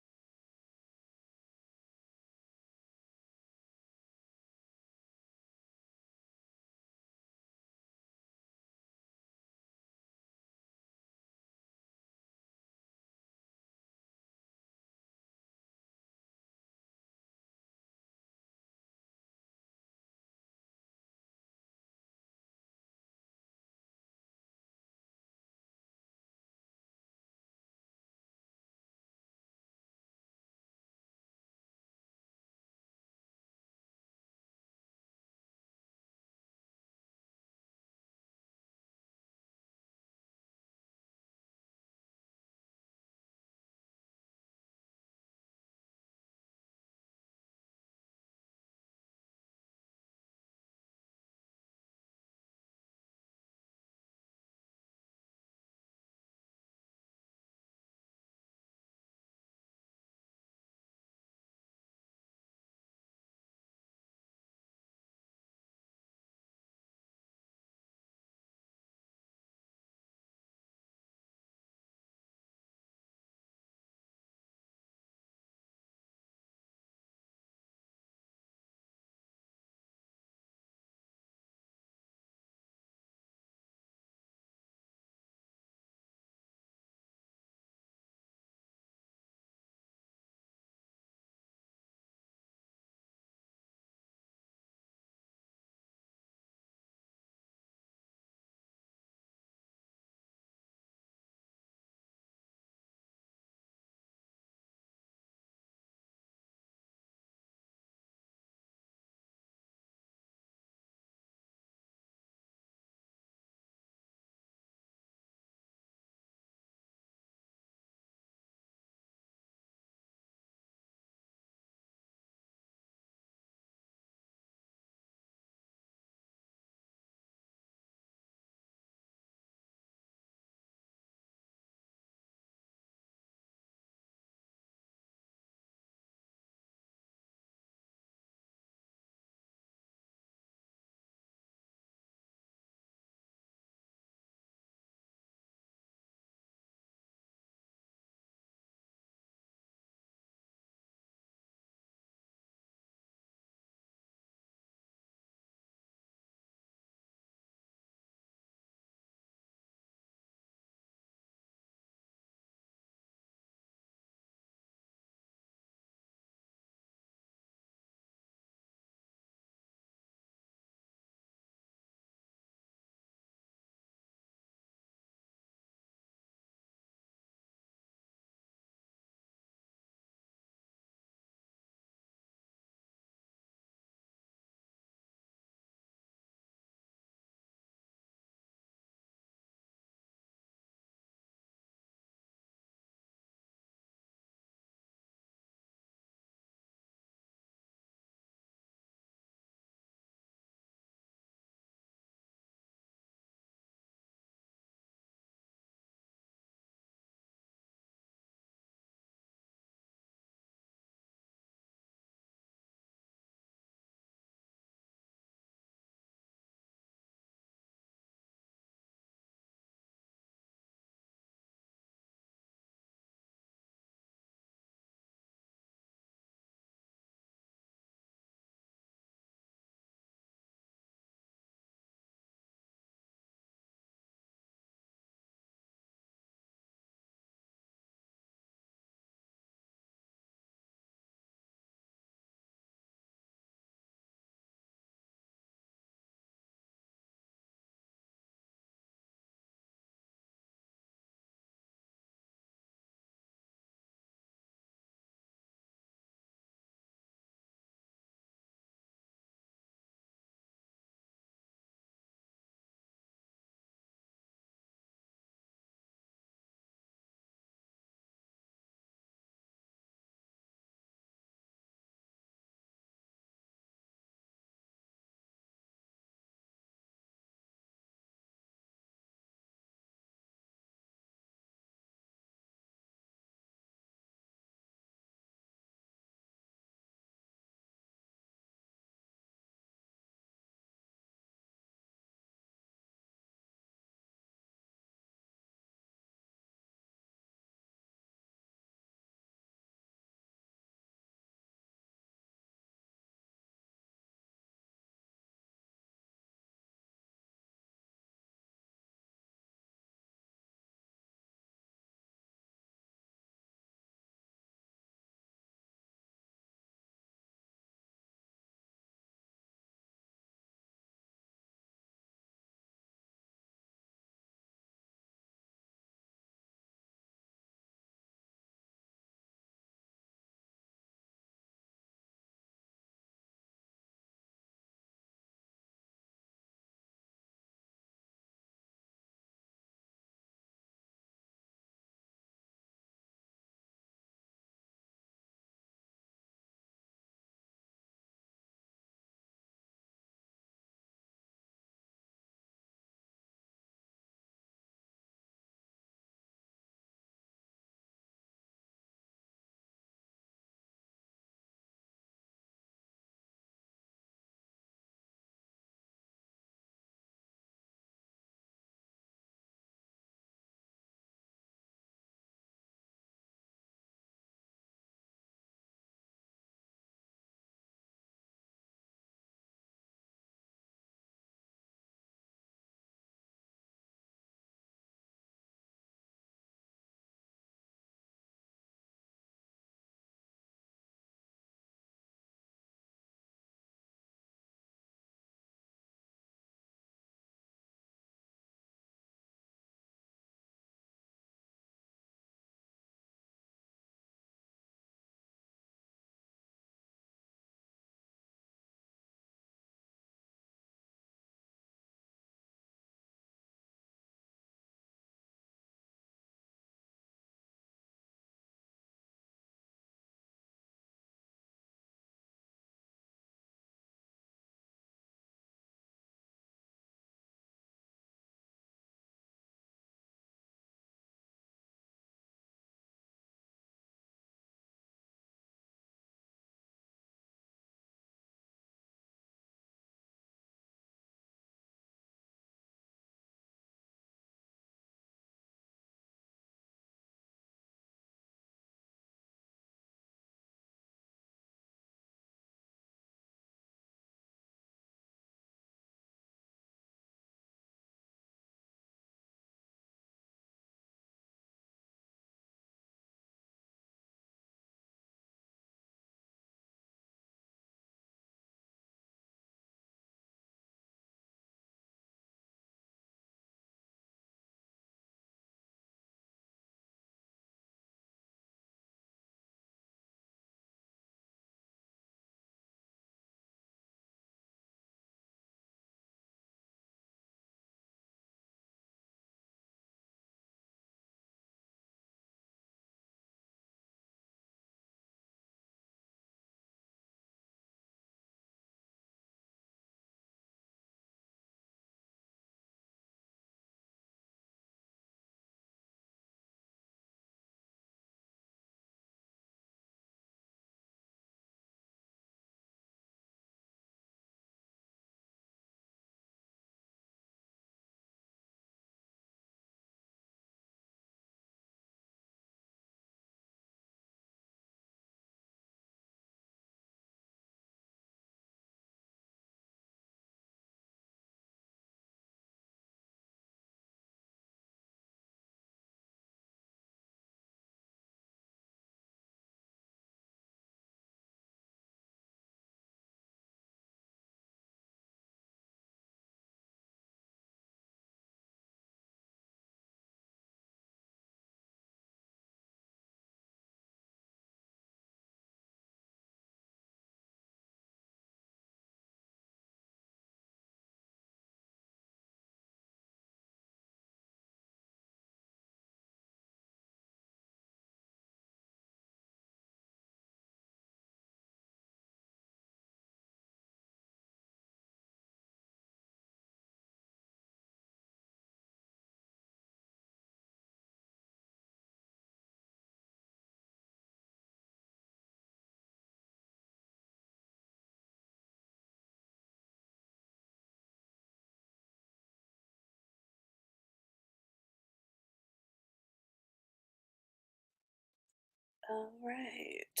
All right.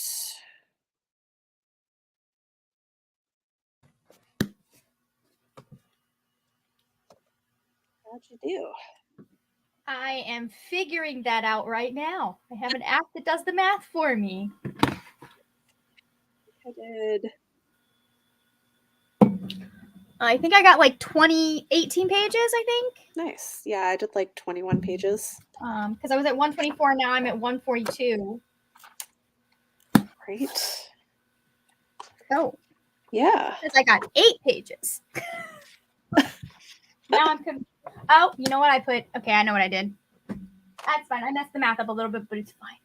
How'd you do? I am figuring that out right now. I have an app that does the math for me. I did. I think I got like 18 pages, I think. Nice. Yeah, I did like 21 pages. Because I was at 124, now I'm at 142. Great. Oh. Yeah. Because I got 8 pages. Now I'm oh, you know what I put? Okay, I know what I did. That's fine. I messed the math up a little bit, but it's fine.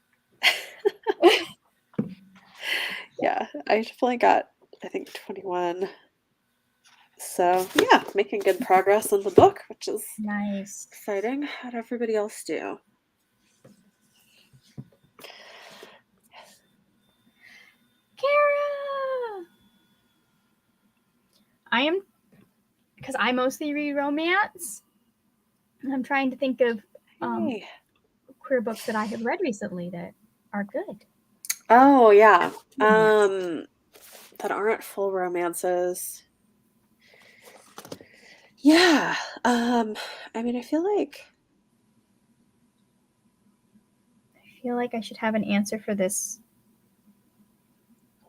Yeah, I definitely got, I think, 21. So, yeah, making good progress in the book, which is nice. exciting. How'd everybody else do? Kara! Because I mostly read romance. I'm trying to think of Hey. queer books that I have read recently that are good. Oh, yeah. That aren't full romances. Yeah. I mean, I feel like I should have an answer for this.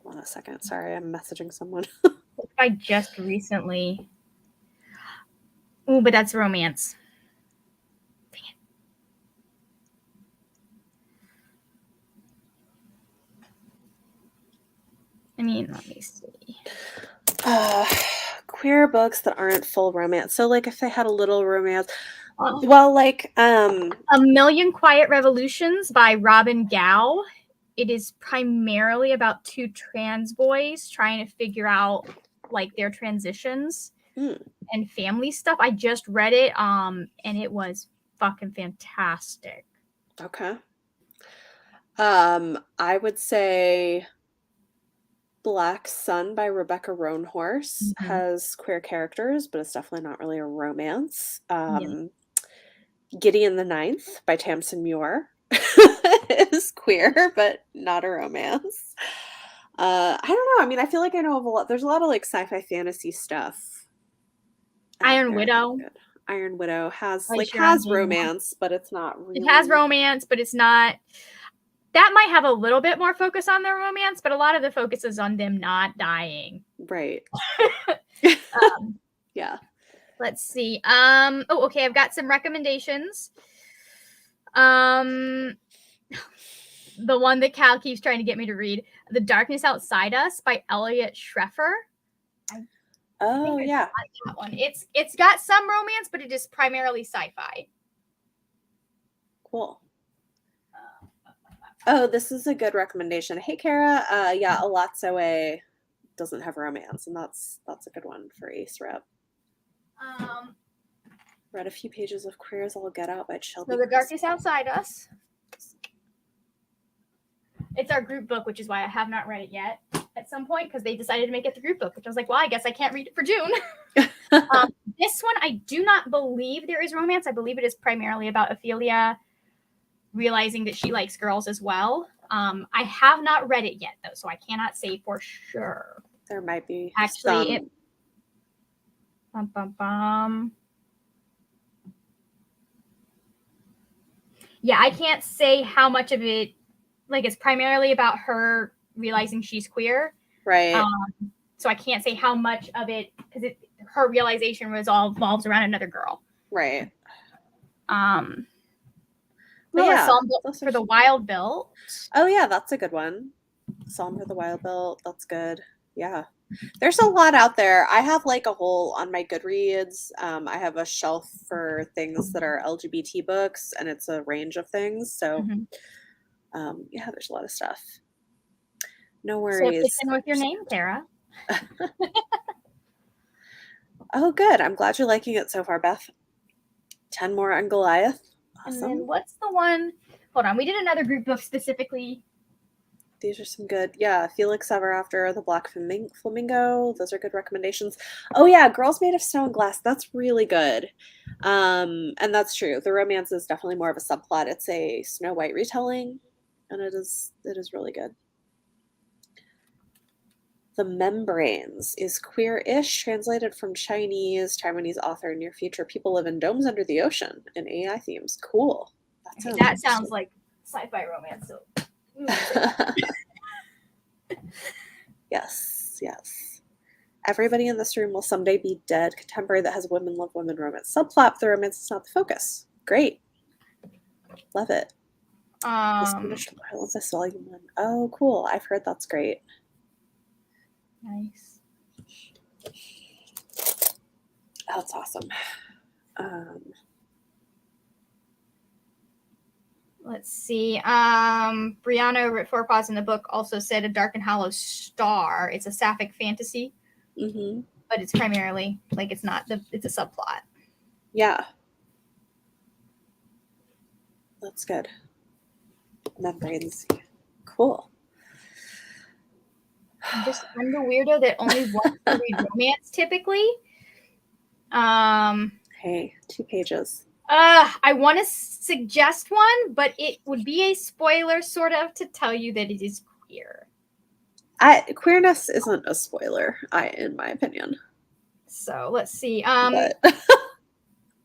Hold on a second. Sorry, I'm messaging someone. I just recently. Oh, but that's romance. Dang it. I mean, let me see. Queer books that aren't full romance. So, like, if they had a little romance, Oh. well, like, A Million Quiet Revolutions by Robin Gao. It is primarily about 2 trans boys trying to figure out like their transitions and family stuff. I just read it, and it was fucking fantastic. Okay. I would say Black Sun by Rebecca Roanhorse has queer characters, but it's definitely not really a romance. Gideon the Ninth by Tamsin Muir is queer, but not a romance. I don't know. I mean, I feel like I know of a lot. There's a lot of like sci-fi fantasy stuff. Iron Widow. Iron Widow has Like has romance, but it's not really. It has romance, but it's not. That might have a little bit more focus on their romance, but a lot of the focus is on them not dying. Right. Yeah. Let's see. Oh, okay. I've got some recommendations. The one that Cal keeps trying to get me to read, "The Darkness Outside Us" by Elliot Schreffer. Oh yeah. That one. It's got some romance, but it is primarily sci-fi. Cool. Oh, this is a good recommendation. Hey, Kara. Yeah, Alatsoe doesn't have romance, and that's a good one for Ace Rep. Read a few pages of Queer as All Get Out by Shelby. So The Darkness Outside Us. It's our group book, which is why I have not read it yet. At some point, because they decided to make it the group book, which I was like, well, I guess I can't read it for June. This one, I do not believe there is romance. I believe it is primarily about Ophelia realizing that she likes girls as well. I have not read it yet, though, so I cannot say for sure. There might be actually. Yeah, I can't say how much of it. Like, it's primarily about her realizing she's queer, right? So I can't say how much of it, because her realization revolves around another girl, right? Well, yeah, Psalm for the Wild Built. Oh yeah, that's a good one. Psalm for the Wild Built. That's good. Yeah. There's a lot out there. I have like a whole on my Goodreads. I have a shelf for things that are LGBT books, and it's a range of things. So, yeah, there's a lot of stuff. No worries. So it fits in with your name, Kara. Oh, good. I'm glad you're liking it so far, Beth. 10 more on Goliath. Awesome. And then what's the one? Hold on. We did another group book specifically. These are some good. Yeah, Felix Ever After, The Black Flamingo. Those are good recommendations. Oh yeah, Girls Made of Snow and Glass. That's really good. And that's true. The romance is definitely more of a subplot. It's a Snow White retelling. and it is really good. The Membranes is queer-ish, translated from Chinese, Taiwanese author, near future. People live in domes under the ocean and AI themes. Cool. That sounds like sci-fi romance. So. Yes, yes. Everybody in this room will someday be dead. Contemporary that has women love women romance. Subplot, the romance is not the focus. Great. Love it. I love this volume 1. Oh, cool. I've heard that's great. Nice. That's awesome. Let's see. Brianna over at Four Paws in the book also said A Dark and Hollow Star. It's a sapphic fantasy, but it's primarily like it's not it's a subplot. Yeah, that's good. Membranes, cool. I'm the weirdo that only wants to read romance typically. Hey, 2 pages. I want to suggest one, but it would be a spoiler sort of to tell you that it is queer. Queerness isn't a spoiler, in my opinion. So let's see. But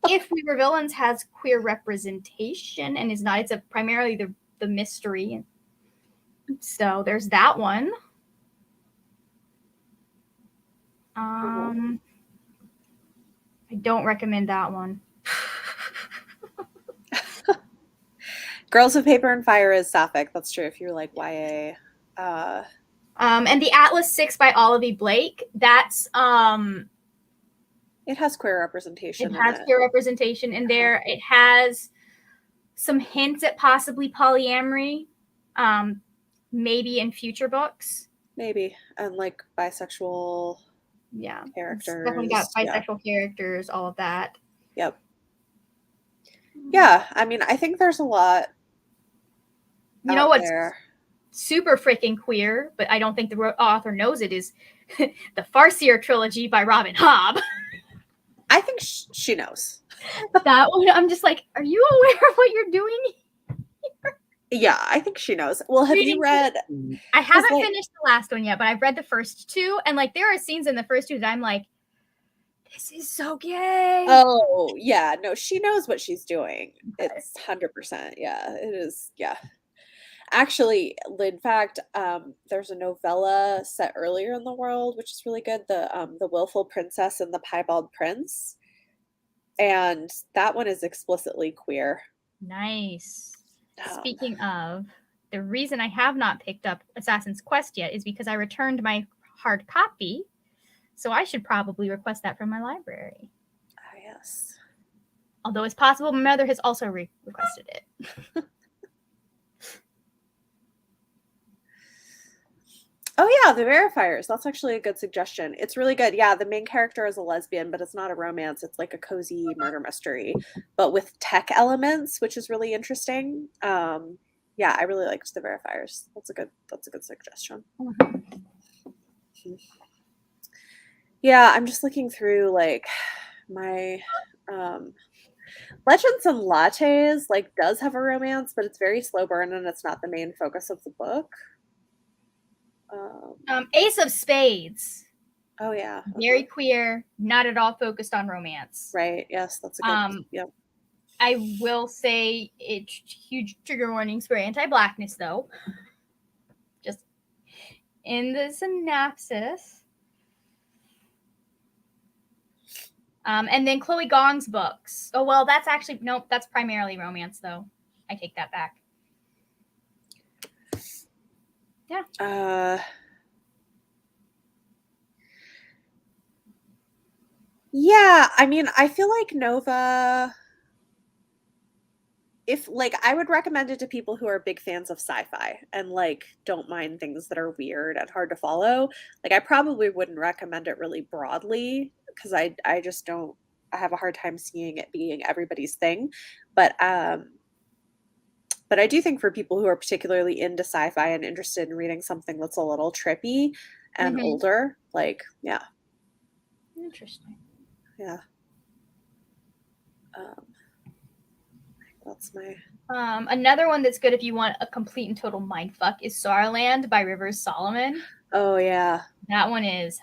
If We Were Villains has queer representation and is not, it's primarily the mystery. So there's that one. I don't recommend that one. Girls of Paper and Fire is sapphic. That's true. If you're like YA. And the Atlas 6 by Olivia Blake, that's it has queer representation. It has queer representation in there. It has some hints at possibly polyamory, maybe in future books. Maybe. And like bisexual characters. Definitely got bisexual characters, all of that. Yep. Yeah, I mean, I think there's a lot. You know what's super freaking queer, but I don't think the author knows it, is the Farseer trilogy by Robin Hobb. I think she knows. That one, I'm just like, are you aware of what you're doing here? Yeah, I think she knows. Well, have you read? I haven't finished the last one yet, but I've read the first 2, and like there are scenes in the first 2 that I'm like, this is so gay. Oh, yeah. No, she knows what she's doing. It's 100%. Yeah, it is. Yeah. Actually, in fact, there's a novella set earlier in the world, which is really good. The Willful Princess and the Piebald Prince. And that one is explicitly queer. Nice. Speaking of, the reason I have not picked up Assassin's Quest yet is because I returned my hard copy. So I should probably request that from my library. Ah, yes. Although it's possible my mother has also requested it. Oh yeah, the Verifiers. That's actually a good suggestion. It's really good. Yeah, the main character is a lesbian, but it's not a romance. It's like a cozy murder mystery, but with tech elements, which is really interesting. Yeah, I really liked the Verifiers. That's a good suggestion. Yeah, I'm just looking through like my Legends and Lattes like does have a romance, but it's very slow burn and it's not the main focus of the book. Ace of Spades. Oh yeah. Very queer, not at all focused on romance. Right. Yes, that's a good. Yep. I will say it's huge trigger warnings for anti-blackness, though. Just in the synopsis. And then Chloe Gong's books. Oh well, that's actually nope. That's primarily romance, though. I take that back. Yeah. Yeah, I mean, I feel like Nova, if like I would recommend it to people who are big fans of sci-fi and like don't mind things that are weird and hard to follow. Like I probably wouldn't recommend it really broadly because I just don't, I have a hard time seeing it being everybody's thing. But I do think for people who are particularly into sci-fi and interested in reading something that's a little trippy and older, like, yeah. Interesting. Yeah. that's my... Another one that's good if you want a complete and total mindfuck is Saarland by Rivers Solomon. Oh, yeah. That one is...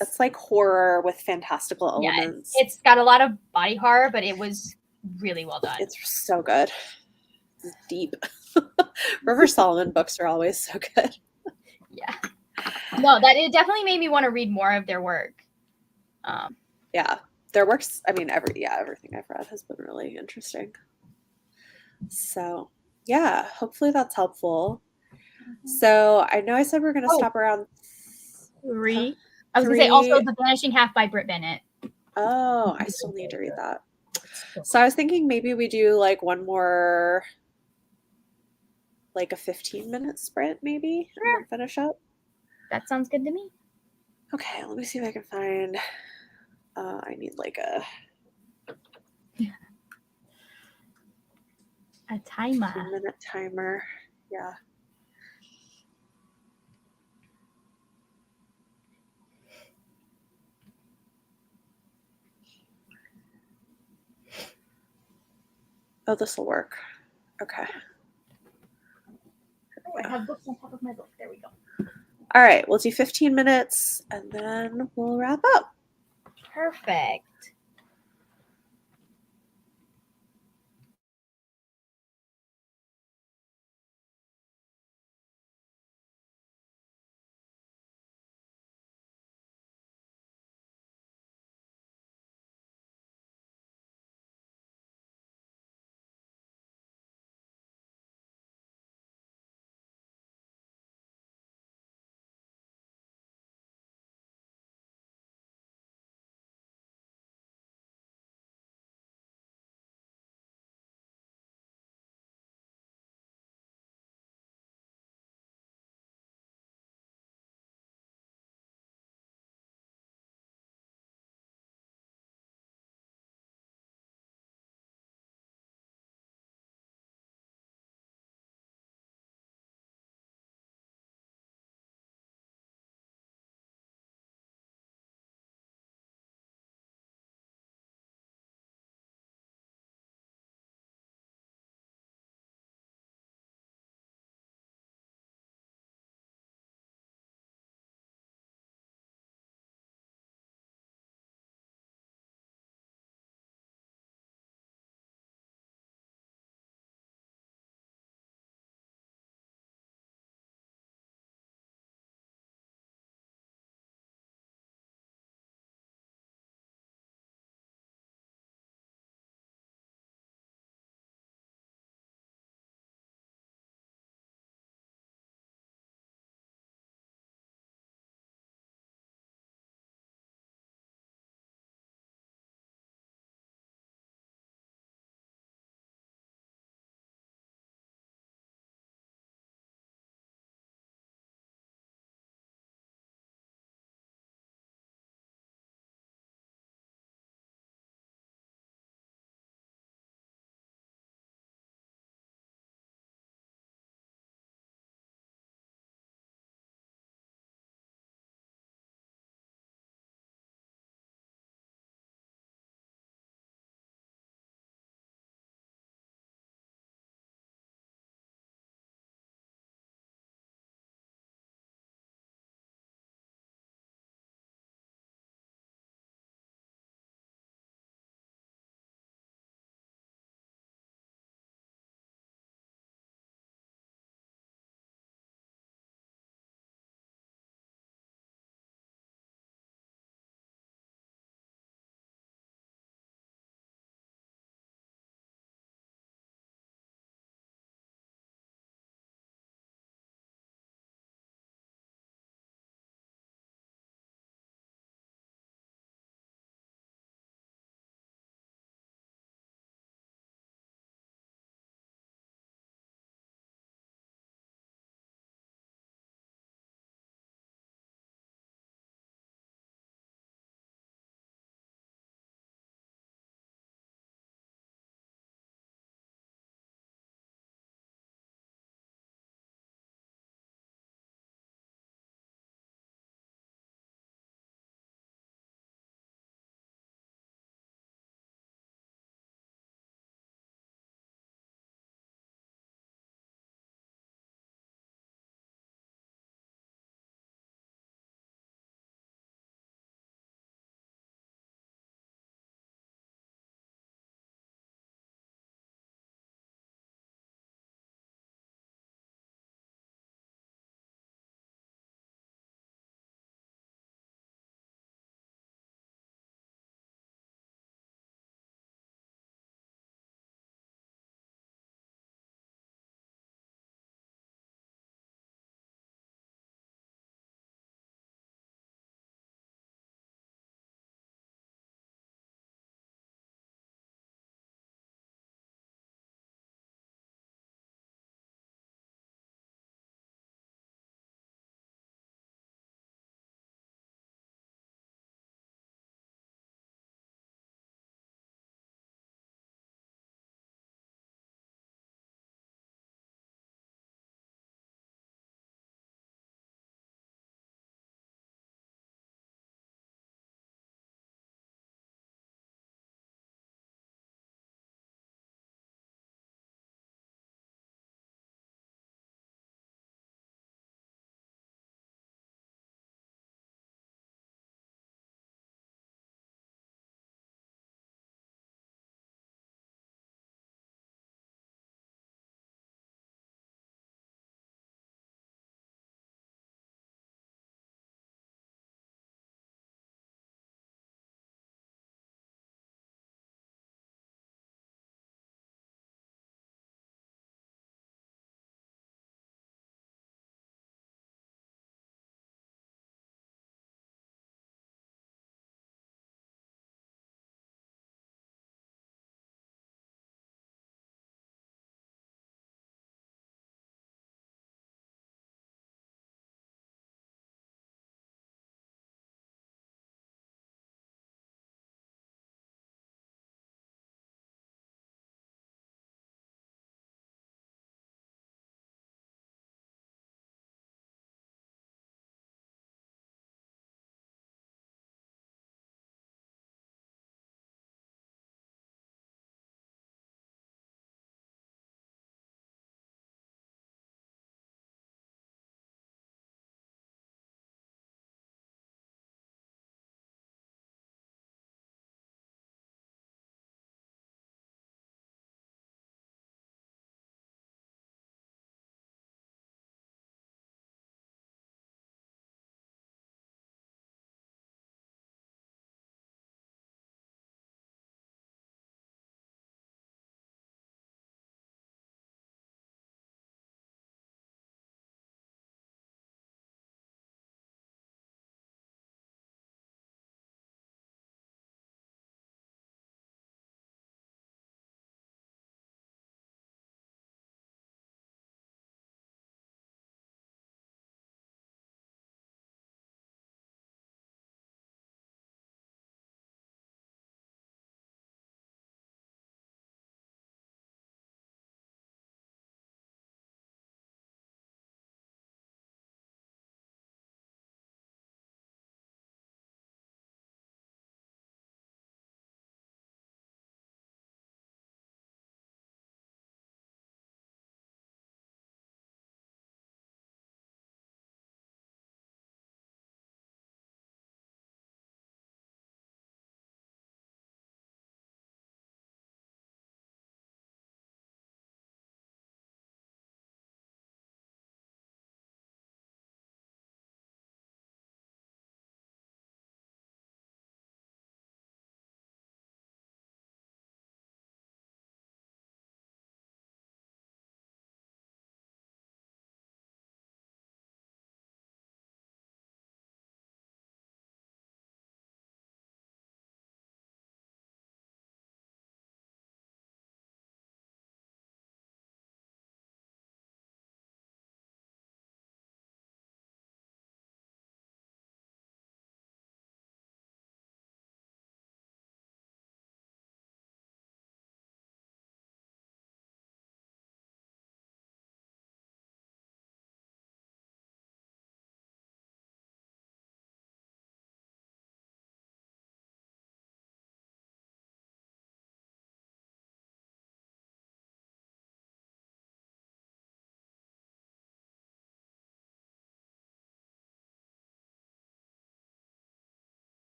It's like horror with fantastical elements. It's got a lot of body horror, but it was really well done. It's so good. It's deep. River Solomon books are always so good. Yeah. No, it definitely made me want to read more of their work. Yeah. Their works, I mean, everything I've read has been really interesting. So, yeah, hopefully that's helpful. So, I know I said we're going to stop around 3. I was going to say also The Vanishing Half by Britt Bennett. Oh, I still need to read that. So, I was thinking maybe we do like one more, like a 15-minute sprint maybe, and then finish up. That sounds good to me. Okay, let me see if I can find, I need like a timer. 2-minute timer. Yeah. Oh, this will work. Okay. Oh, I have books on top of my book. There we go. All right, we'll do 15 minutes and then we'll wrap up. Perfect.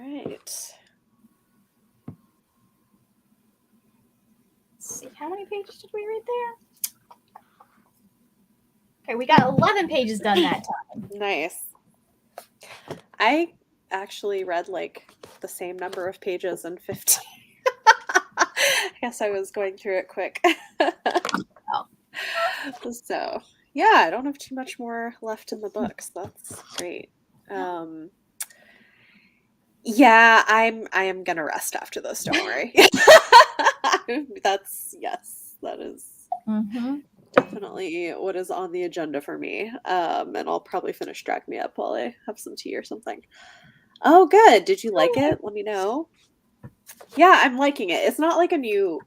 right. Let's see, how many pages did we read there? Okay, we got 11 pages done that time. Nice. I actually read like the same number of pages in 15. I guess I was going through it quick. Oh. So, yeah, I don't have too much more left in the books. That's great. Yeah, I am gonna rest after this, don't worry. That is definitely what is on the agenda for me. And I'll probably finish Drag Me Up while I have some tea or something. Oh, good. Did you like it? Let me know. Yeah, I'm liking it. It's not like a new.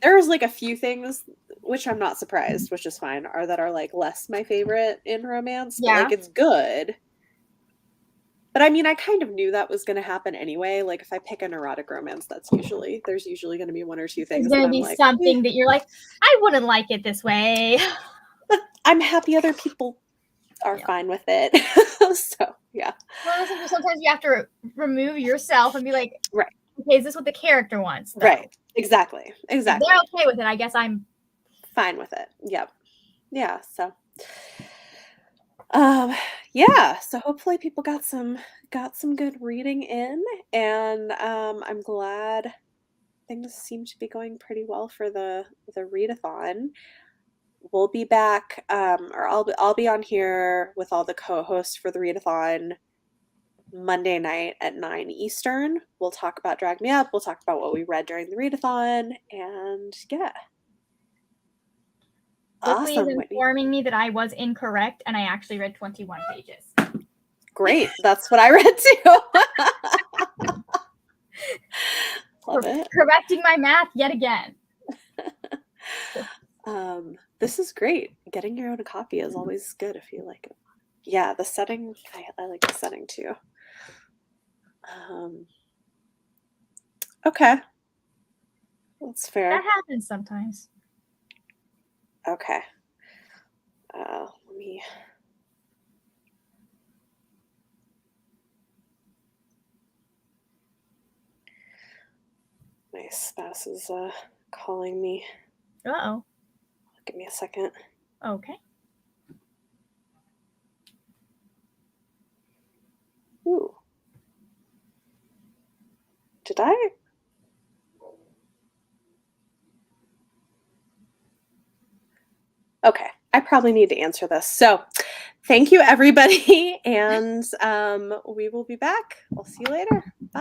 There's like a few things which I'm not surprised, which is fine, that are like less my favorite in romance. But like it's good. But I mean, I kind of knew that was going to happen anyway. Like if I pick an erotic romance, there's usually going to be one or two things. There's going to be like, something that you're like, I wouldn't like it this way. But I'm happy other people are fine with it. So yeah. Well, sometimes you have to remove yourself and be like, right. Okay, is this what the character wants? Though? Right. Exactly. If they're okay with it, I guess I'm fine with it. Yep. Yeah. So. Yeah, so hopefully people got some good reading in, and I'm glad things seem to be going pretty well for the readathon. We'll be back, or I'll be on here with all the co-hosts for the readathon Monday night at 9 Eastern. We'll talk about Drag Me Up. We'll talk about what we read during the readathon, and yeah. Awesome, is informing me that I was incorrect and I actually read 21 pages. Great. That's what I read too. Love it. Correcting my math yet again. This is great. Getting your own copy is always good if you like it. Yeah, the setting, I like the setting too. Okay. That's fair. That happens sometimes. Okay. Let me. My spouse is calling me. Uh-oh. Give me a second. Okay. Ooh. Did I? Okay, I probably need to answer this. So thank you, everybody, and we will be back. I'll see you later.